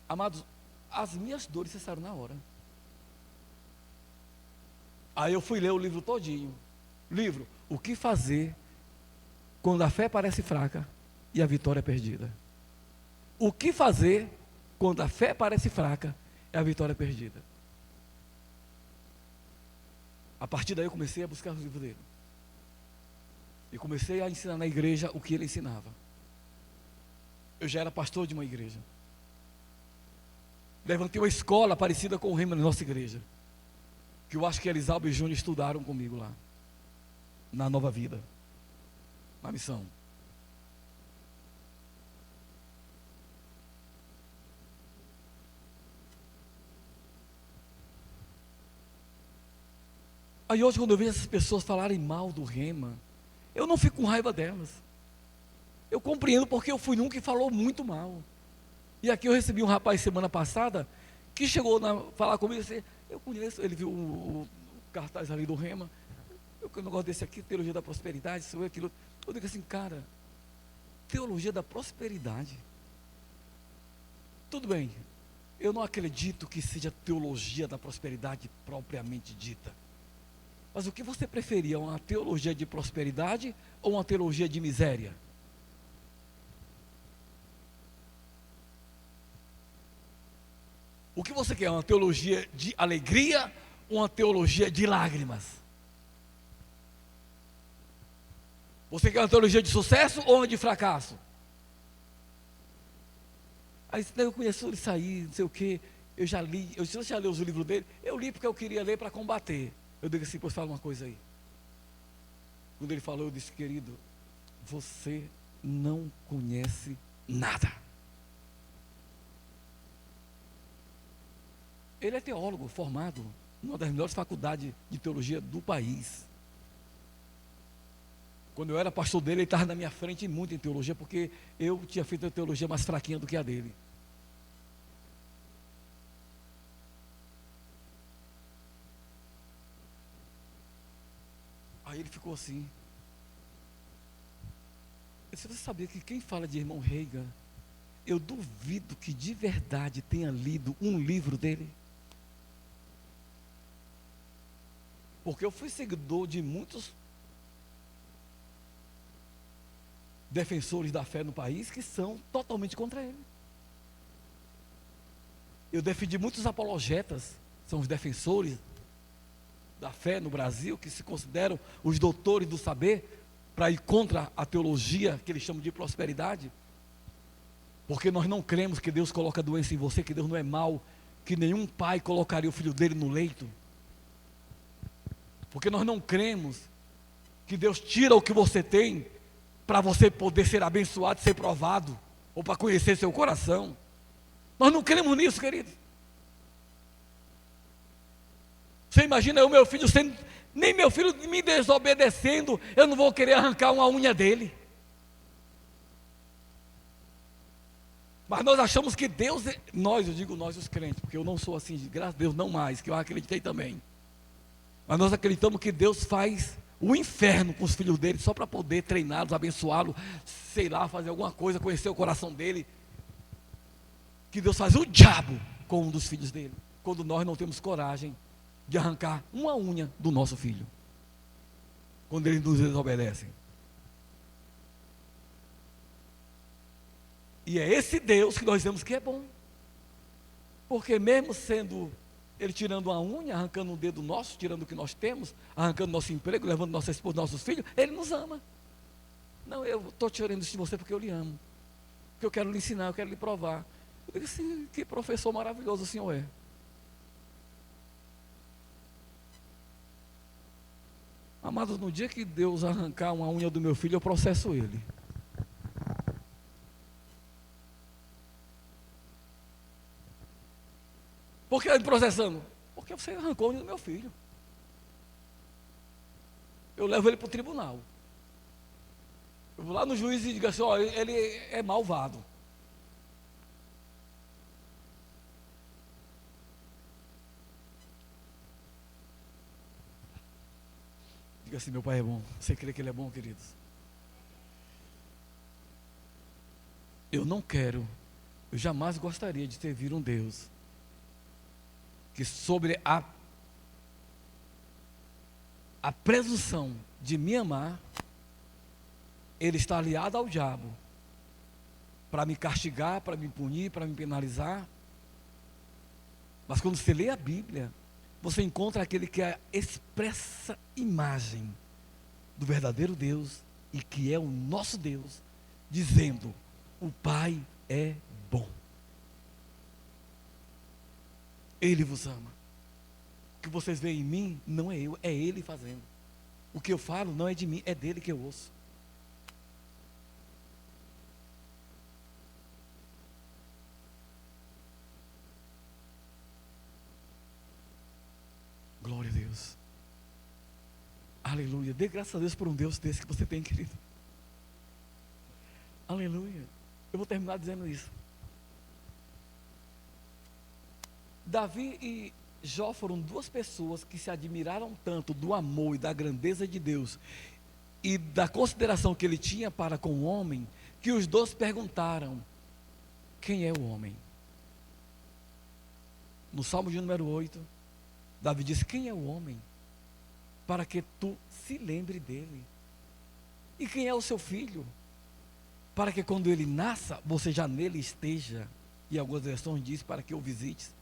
Amados, as minhas dores cessaram na hora. Aí eu fui ler o livro todinho. Livro, o que fazer quando a fé parece fraca e a vitória é perdida? O que fazer quando a fé parece fraca e a vitória é perdida? A partir daí eu comecei a buscar os livros dele. E comecei a ensinar na igreja o que ele ensinava. Eu já era pastor de uma igreja. Levantei uma escola parecida com o Rema na nossa igreja. Que eu acho que Elisalba e Júnior estudaram comigo lá. Na Nova Vida. Na missão. Aí hoje quando eu vejo essas pessoas falarem mal do Rema, eu não fico com raiva delas. Eu compreendo porque eu fui um que falou muito mal. E aqui eu recebi um rapaz semana passada que chegou a falar comigo assim, eu conheço, ele viu o cartaz ali do Rema, eu não gosto desse aqui, teologia da prosperidade, isso aquilo. Eu digo assim, cara, teologia da prosperidade. Tudo bem, eu não acredito que seja teologia da prosperidade propriamente dita. Mas o que você preferia, uma teologia de prosperidade ou uma teologia de miséria? O que você quer, uma teologia de alegria ou uma teologia de lágrimas? Você quer uma teologia de sucesso ou uma de fracasso? Aí eu conheço isso aí, não sei o que, eu já li, eu já li os livros dele, eu li porque eu queria ler para combater. Eu digo assim, pois fala uma coisa aí. Quando ele falou, eu disse, querido, você não conhece nada. Ele é teólogo formado numa das melhores faculdades de teologia do país. Quando eu era pastor dele, ele estava na minha frente muito em teologia, porque eu tinha feito a teologia mais fraquinha do que a dele. Aí ele ficou assim. Eu disse, você sabia que quem fala de irmão Reagan, eu duvido que de verdade tenha lido um livro dele? Porque eu fui seguidor de muitos defensores da fé no país que são totalmente contra ele. Eu defendi muitos apologetas, são os defensores da fé no Brasil, que se consideram os doutores do saber, para ir contra a teologia que eles chamam de prosperidade. Porque nós não cremos que Deus coloca doença em você, que Deus não é mau, que nenhum pai colocaria o filho dele no leito. Porque nós não cremos que Deus tira o que você tem para você poder ser abençoado, ser provado, ou para conhecer seu coração. Nós não cremos nisso, querido. Você imagina o meu filho sendo, nem meu filho me desobedecendo, eu não vou querer arrancar uma unha dele. Mas nós achamos que Deus, eu digo nós os crentes, porque eu não sou assim, graças a Deus não mais, que eu acreditei também. Mas nós acreditamos que Deus faz o inferno com os filhos dele, só para poder treiná-los, abençoá-los, sei lá, fazer alguma coisa, conhecer o coração dele. Que Deus faz o diabo com um dos filhos dele, quando nós não temos coragem de arrancar uma unha do nosso filho, quando eles nos desobedecem. E é esse Deus que nós dizemos que é bom, porque mesmo sendo ele tirando uma unha, arrancando um dedo nosso, tirando o que nós temos, arrancando nosso emprego, levando nossa esposa, nossos filhos, ele nos ama. Não, eu estou tirando isso de você porque eu lhe amo, porque eu quero lhe ensinar, eu quero lhe provar. Eu disse assim, que professor maravilhoso o senhor é. Amados, no dia que Deus arrancar uma unha do meu filho, eu processo ele. Por que ele processando? Porque você arrancou a unha do meu filho. Eu levo ele para o tribunal. Eu vou lá no juiz e digo assim, ó, ele é malvado. Diga assim, meu Pai é bom. Você crê que Ele é bom, queridos? Eu jamais gostaria de servir um Deus que sobre a presunção de me amar, Ele está aliado ao diabo para me castigar, para me punir, para me penalizar. Mas quando você lê a Bíblia, você encontra aquele que é a expressa imagem do verdadeiro Deus e que é o nosso Deus, dizendo: o Pai é bom. Ele vos ama. O que vocês veem em mim não é eu, é Ele fazendo. O que eu falo não é de mim, é dele que eu ouço. Glória a Deus. Aleluia. Dê graças a Deus por um Deus desse que você tem, querido. Aleluia. Eu vou terminar dizendo isso. Davi e Jó foram duas pessoas que se admiraram tanto do amor e da grandeza de Deus e da consideração que ele tinha para com o homem, que os dois perguntaram: quem é o homem? No Salmo de número 8, Davi diz: quem é o homem para que tu se lembre dele? E quem é o seu filho para que quando ele nasça, você já nele esteja? E algumas versões diz: para que o visites.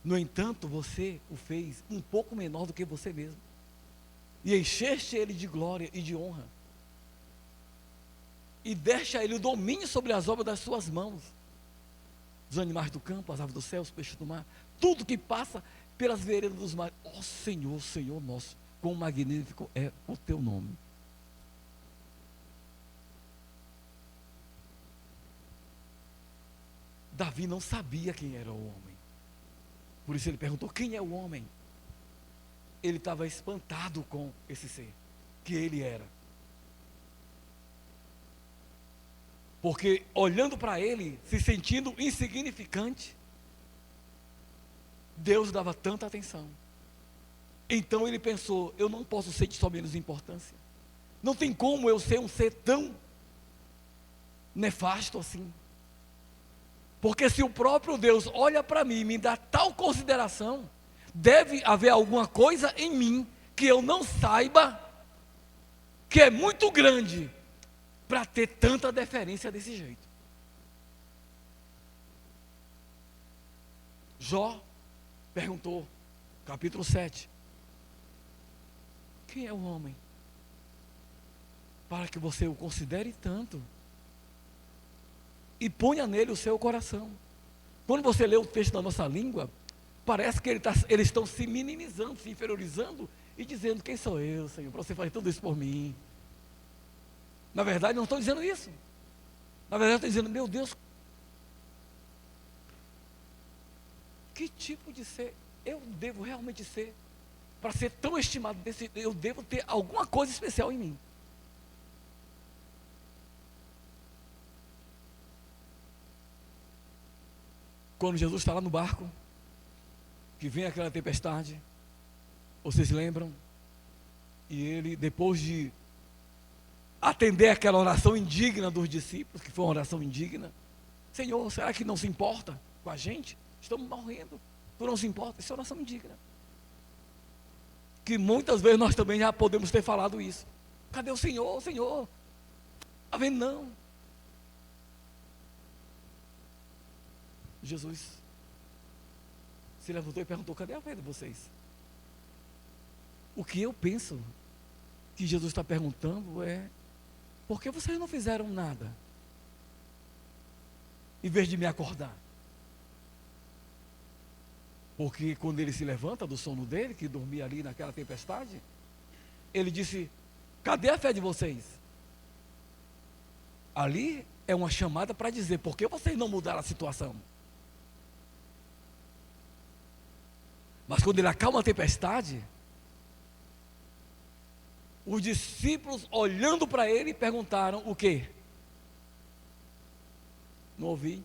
No entanto, você o fez um pouco menor do que você mesmo, e encheste ele de glória e de honra, e deste a ele o domínio sobre as obras das suas mãos, os animais do campo, as aves do céu, os peixes do mar, tudo que passa pelas veredas dos mares. Ó Senhor, Senhor nosso, quão magnífico é o teu nome. Davi não sabia quem era o homem. Por isso ele perguntou: quem é o homem? Ele estava espantado com esse ser, que ele era. Porque olhando para ele, se sentindo insignificante, Deus dava tanta atenção. Então ele pensou: eu não posso ser de só menos importância. Não tem como eu ser um ser tão nefasto assim. Porque se o próprio Deus olha para mim e me dá tal consideração, deve haver alguma coisa em mim que eu não saiba, que é muito grande, para ter tanta deferência desse jeito. Jó perguntou, capítulo 7, quem é o homem para que você o considere tanto e ponha nele o seu coração? Quando você lê o texto da nossa língua, parece que eles estão se minimizando, se inferiorizando e dizendo: quem sou eu, Senhor, para você fazer tudo isso por mim? Na verdade, não estão dizendo isso. Na verdade, estão dizendo: meu Deus, que tipo de ser eu devo realmente ser para ser tão estimado desse? Eu devo ter alguma coisa especial em mim. Quando Jesus está lá no barco, que vem aquela tempestade, vocês lembram? E ele, depois de atender aquela oração indigna dos discípulos, que foi uma oração indigna: Senhor, será que não se importa com a gente? Estamos morrendo, tu não se importa? Isso é oração indigna. Que muitas vezes nós também já podemos ter falado isso. Cadê o Senhor? Senhor, está vendo? Não. Jesus se levantou e perguntou: cadê a fé de vocês? O que eu penso que Jesus está perguntando é: por que vocês não fizeram nada? Em vez de me acordar. Porque quando ele se levanta do sono dele, que dormia ali naquela tempestade, ele disse: cadê a fé de vocês? Ali é uma chamada para dizer: por que vocês não mudaram a situação? Mas quando ele acalma a tempestade, os discípulos, olhando para ele, perguntaram o quê? Não ouvi.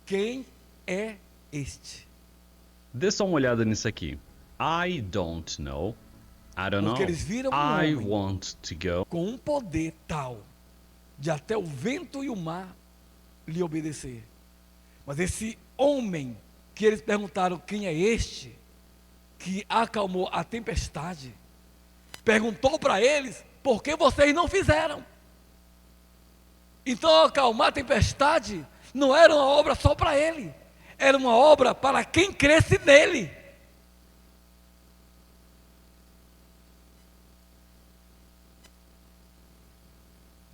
Quem é este? Dê só uma olhada nisso aqui. I don't know. I don't Porque know. eles viram I homem want to go. com um poder tal de até o vento e o mar lhe obedecer. Mas esse homem que eles perguntaram quem é este que acalmou a tempestade, perguntou para eles por que vocês não fizeram. Então acalmar a tempestade não era uma obra só para ele, era uma obra para quem cresce nele.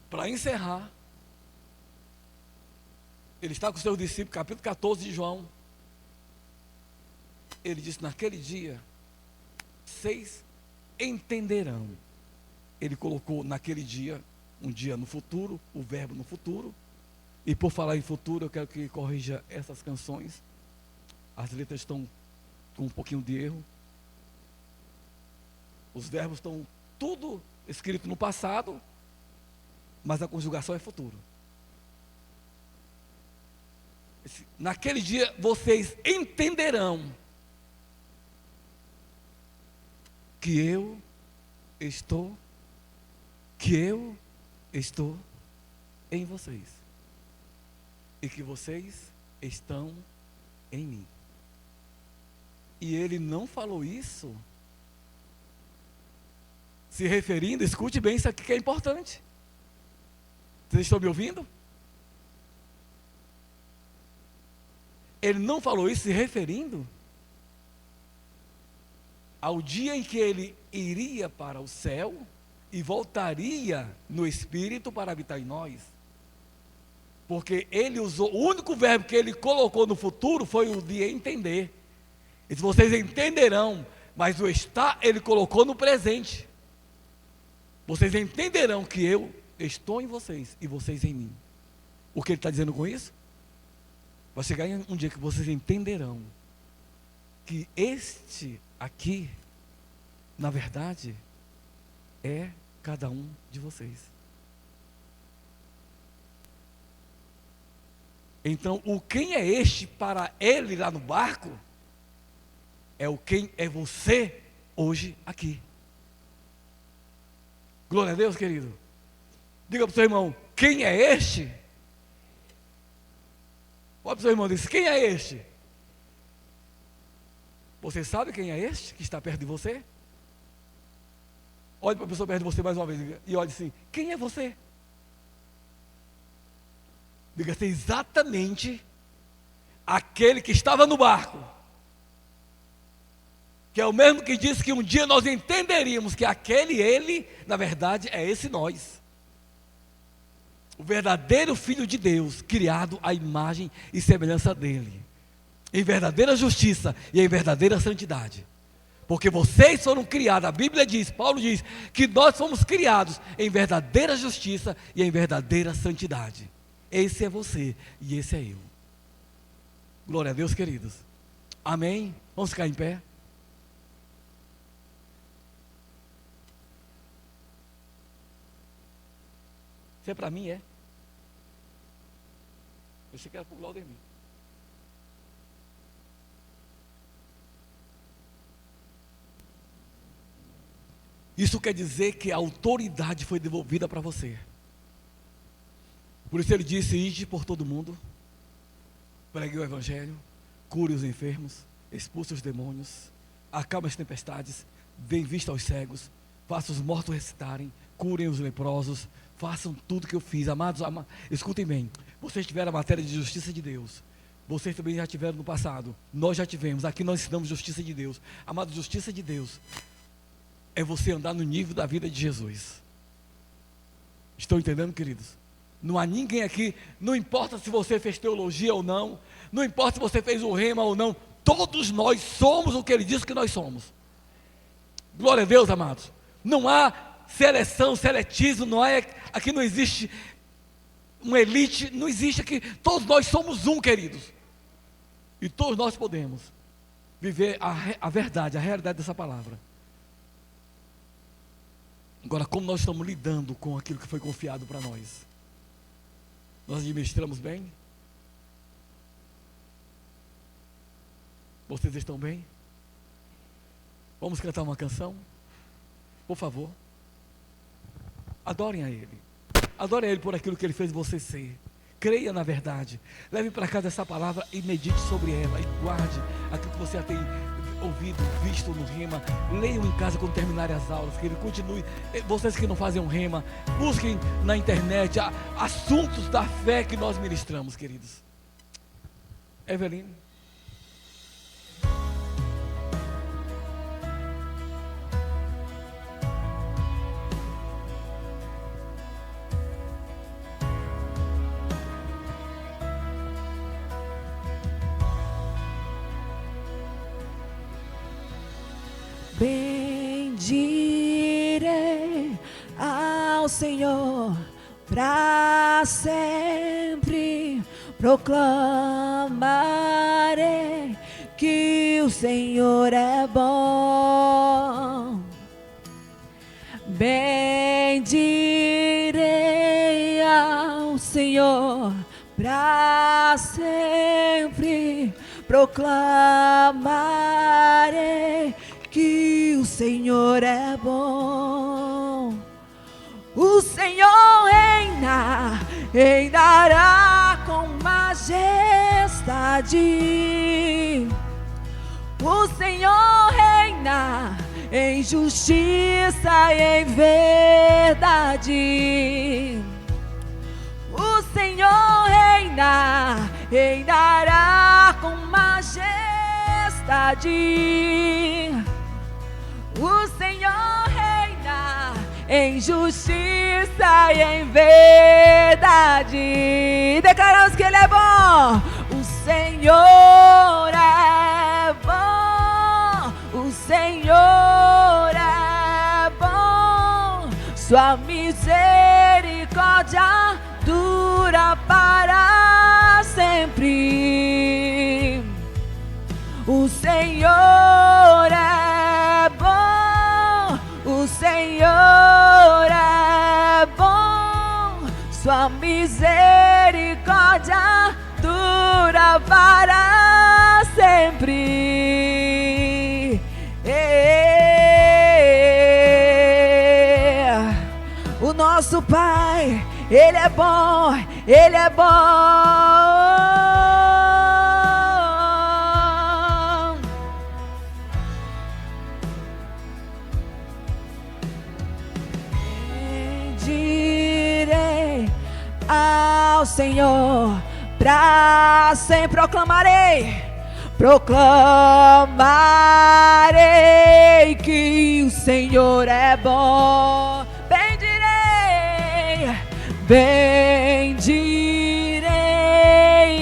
Para encerrar, ele está com os seus discípulos, capítulo 14 de João. Ele disse: naquele dia, vocês entenderão. Ele colocou naquele dia, um dia no futuro, o verbo no futuro. E por falar em futuro, eu quero que corrija essas canções. As letras estão com um pouquinho de erro. Os verbos estão tudo escrito no passado, mas a conjugação é futuro. Naquele dia vocês entenderão que eu estou em vocês e que vocês estão em mim. E ele não falou isso se referindo, escute bem isso aqui que é importante. Vocês estão me ouvindo? Ele não falou isso se referindo ao dia em que ele iria para o céu e voltaria no Espírito para habitar em nós. Porque ele usou, o único verbo que ele colocou no futuro foi o de entender. E se vocês entenderão, mas o estar ele colocou no presente. Vocês entenderão que eu estou em vocês e vocês em mim. O que ele está dizendo com isso? Vai chegar um dia que vocês entenderão que este aqui, na verdade, é cada um de vocês. Então, o quem é este para ele lá no barco, é o quem é você hoje aqui. Glória a Deus, querido. Diga para o seu irmão, quem é este? Olha para o seu irmão e diz, quem é este? Você sabe quem é este que está perto de você? Olhe para a pessoa perto de você mais uma vez e olhe assim, quem é você? Diga assim, exatamente aquele que estava no barco, que é o mesmo que disse que um dia nós entenderíamos que aquele ele, na verdade, é esse nós. O verdadeiro Filho de Deus, criado à imagem e semelhança dele, em verdadeira justiça e em verdadeira santidade. Porque vocês foram criados, a Bíblia diz, Paulo diz, que nós fomos criados em verdadeira justiça e em verdadeira santidade. Esse é você e esse é eu. Glória a Deus, queridos. Amém? Vamos ficar em pé. Isso é para mim, é? Eu achei que era para o Claudemir. Isso quer dizer que a autoridade foi devolvida para você. Por isso ele disse, ide por todo mundo, pregue o evangelho, cure os enfermos, expulse os demônios, acalme as tempestades, dê vista aos cegos, faça os mortos ressuscitarem, curem os leprosos, façam tudo que eu fiz. Amados, escutem bem, vocês tiveram a matéria de justiça de Deus, vocês também já tiveram no passado, nós já tivemos, aqui nós ensinamos justiça de Deus. Amados, justiça de Deus é você andar no nível da vida de Jesus. Estão entendendo, queridos? Não há ninguém aqui, não importa se você fez teologia ou não, não importa se você fez o rema ou não, todos nós somos o que ele disse que nós somos. Glória a Deus, amados. Não há seleção, seletismo, não há, aqui não existe uma elite, não existe aqui, todos nós somos um, queridos. E todos nós podemos viver a verdade, a realidade dessa palavra. Agora, como nós estamos lidando com aquilo que foi confiado para nós? Nós administramos bem? Vocês estão bem? Vamos cantar uma canção? Por favor. Adorem a Ele. Adorem a Ele por aquilo que Ele fez você ser. Creia na verdade. Leve para casa essa palavra e medite sobre ela. E guarde aquilo que você já tem ouvido, visto no rema. Leiam em casa quando terminarem as aulas. Que ele continue. Vocês que não fazem um rema, busquem na internet assuntos da fé que nós ministramos, queridos. Evelyn. Bendirei ao Senhor para sempre, proclamarei que o Senhor é bom. Bendirei ao Senhor para sempre, proclamarei que o Senhor é bom. O Senhor reina, reinará com majestade. O Senhor reina em justiça e em verdade. O Senhor reina, reinará com majestade. O Senhor reina em justiça e em verdade. Declaramos que Ele é bom. O Senhor é bom. O Senhor é bom. Sua misericórdia dura para sempre. O Senhor é bom, o Senhor é bom, sua misericórdia dura para sempre. O nosso Pai, Ele é bom, Ele é bom. Ao Senhor pra sempre proclamarei que o Senhor é bom. Bendirei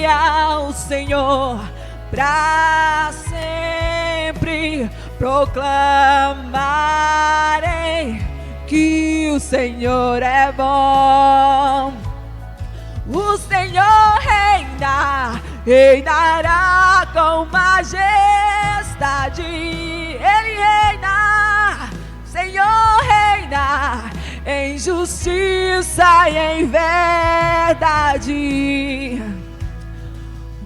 ao Senhor pra sempre, proclamarei que o Senhor é bom. O Senhor reina, reinará com majestade. Ele reina, o Senhor reina em justiça e em verdade.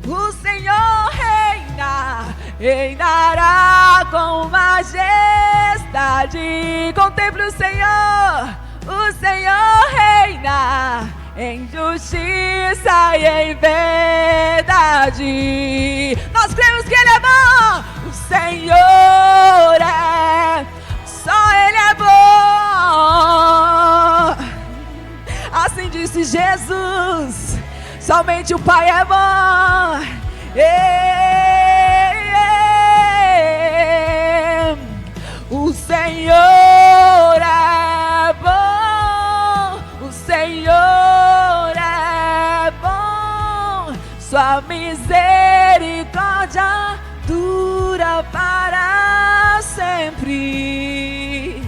O Senhor reina, reinará com majestade. Contemple o Senhor reina em justiça e em verdade. Nós cremos que Ele é bom. O Senhor só Ele é bom. Assim disse Jesus, somente o Pai é bom. O Senhor é bom. O Senhor é bom. Sua misericórdia dura para sempre.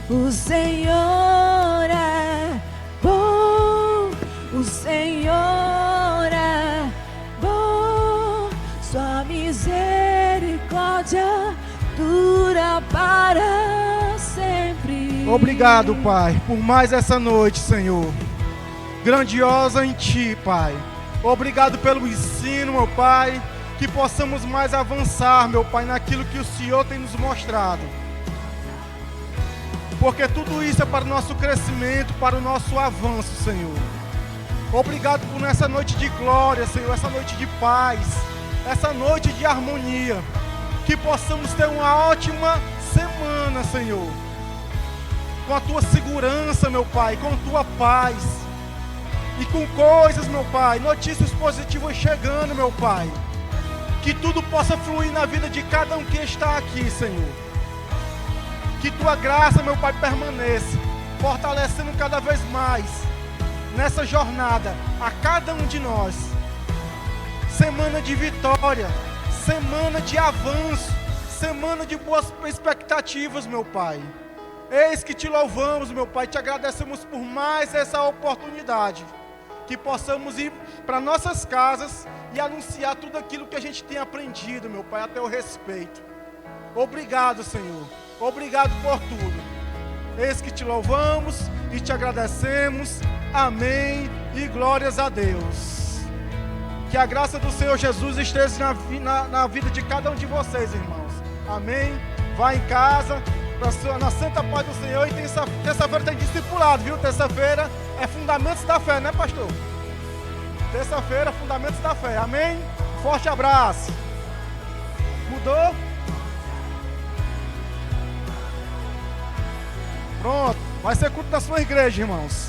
O Senhor é bom. O Senhor é bom. Sua misericórdia dura para sempre. Obrigado, Pai, por mais essa noite, Senhor. Grandiosa em Ti, Pai. Obrigado pelo ensino, meu Pai. Que possamos mais avançar, meu Pai, naquilo que o Senhor tem nos mostrado. porque tudo isso é para o nosso crescimento, para o nosso avanço, Senhor. Obrigado por essa noite de glória, Senhor, essa noite de paz, essa noite de harmonia. Que possamos ter uma ótima semana, Senhor. Com a Tua segurança, meu Pai, com a Tua paz. E com coisas, meu Pai, notícias positivas chegando, meu Pai. Que tudo possa fluir na vida de cada um que está aqui, Senhor. Que Tua graça, meu Pai, permaneça, fortalecendo cada vez mais nessa jornada a cada um de nós. Semana de vitória, semana de avanço, semana de boas expectativas, meu Pai. Eis que Te louvamos, meu Pai, Te agradecemos por mais essa oportunidade. Que possamos ir para nossas casas e anunciar tudo aquilo que a gente tem aprendido, meu Pai, a Teu respeito. Obrigado, Senhor. Obrigado por tudo. Eis que Te louvamos e Te agradecemos. Amém e glórias a Deus. Que a graça do Senhor Jesus esteja na vida de cada um de vocês, irmãos. Amém. Vá em casa, na santa paz do Senhor. E terça-feira tem discipulado, viu? Terça-feira é Fundamentos da Fé, né, pastor? Terça-feira, Fundamentos da Fé. Amém? Forte abraço. Mudou? Pronto. Vai ser culto da sua igreja, irmãos.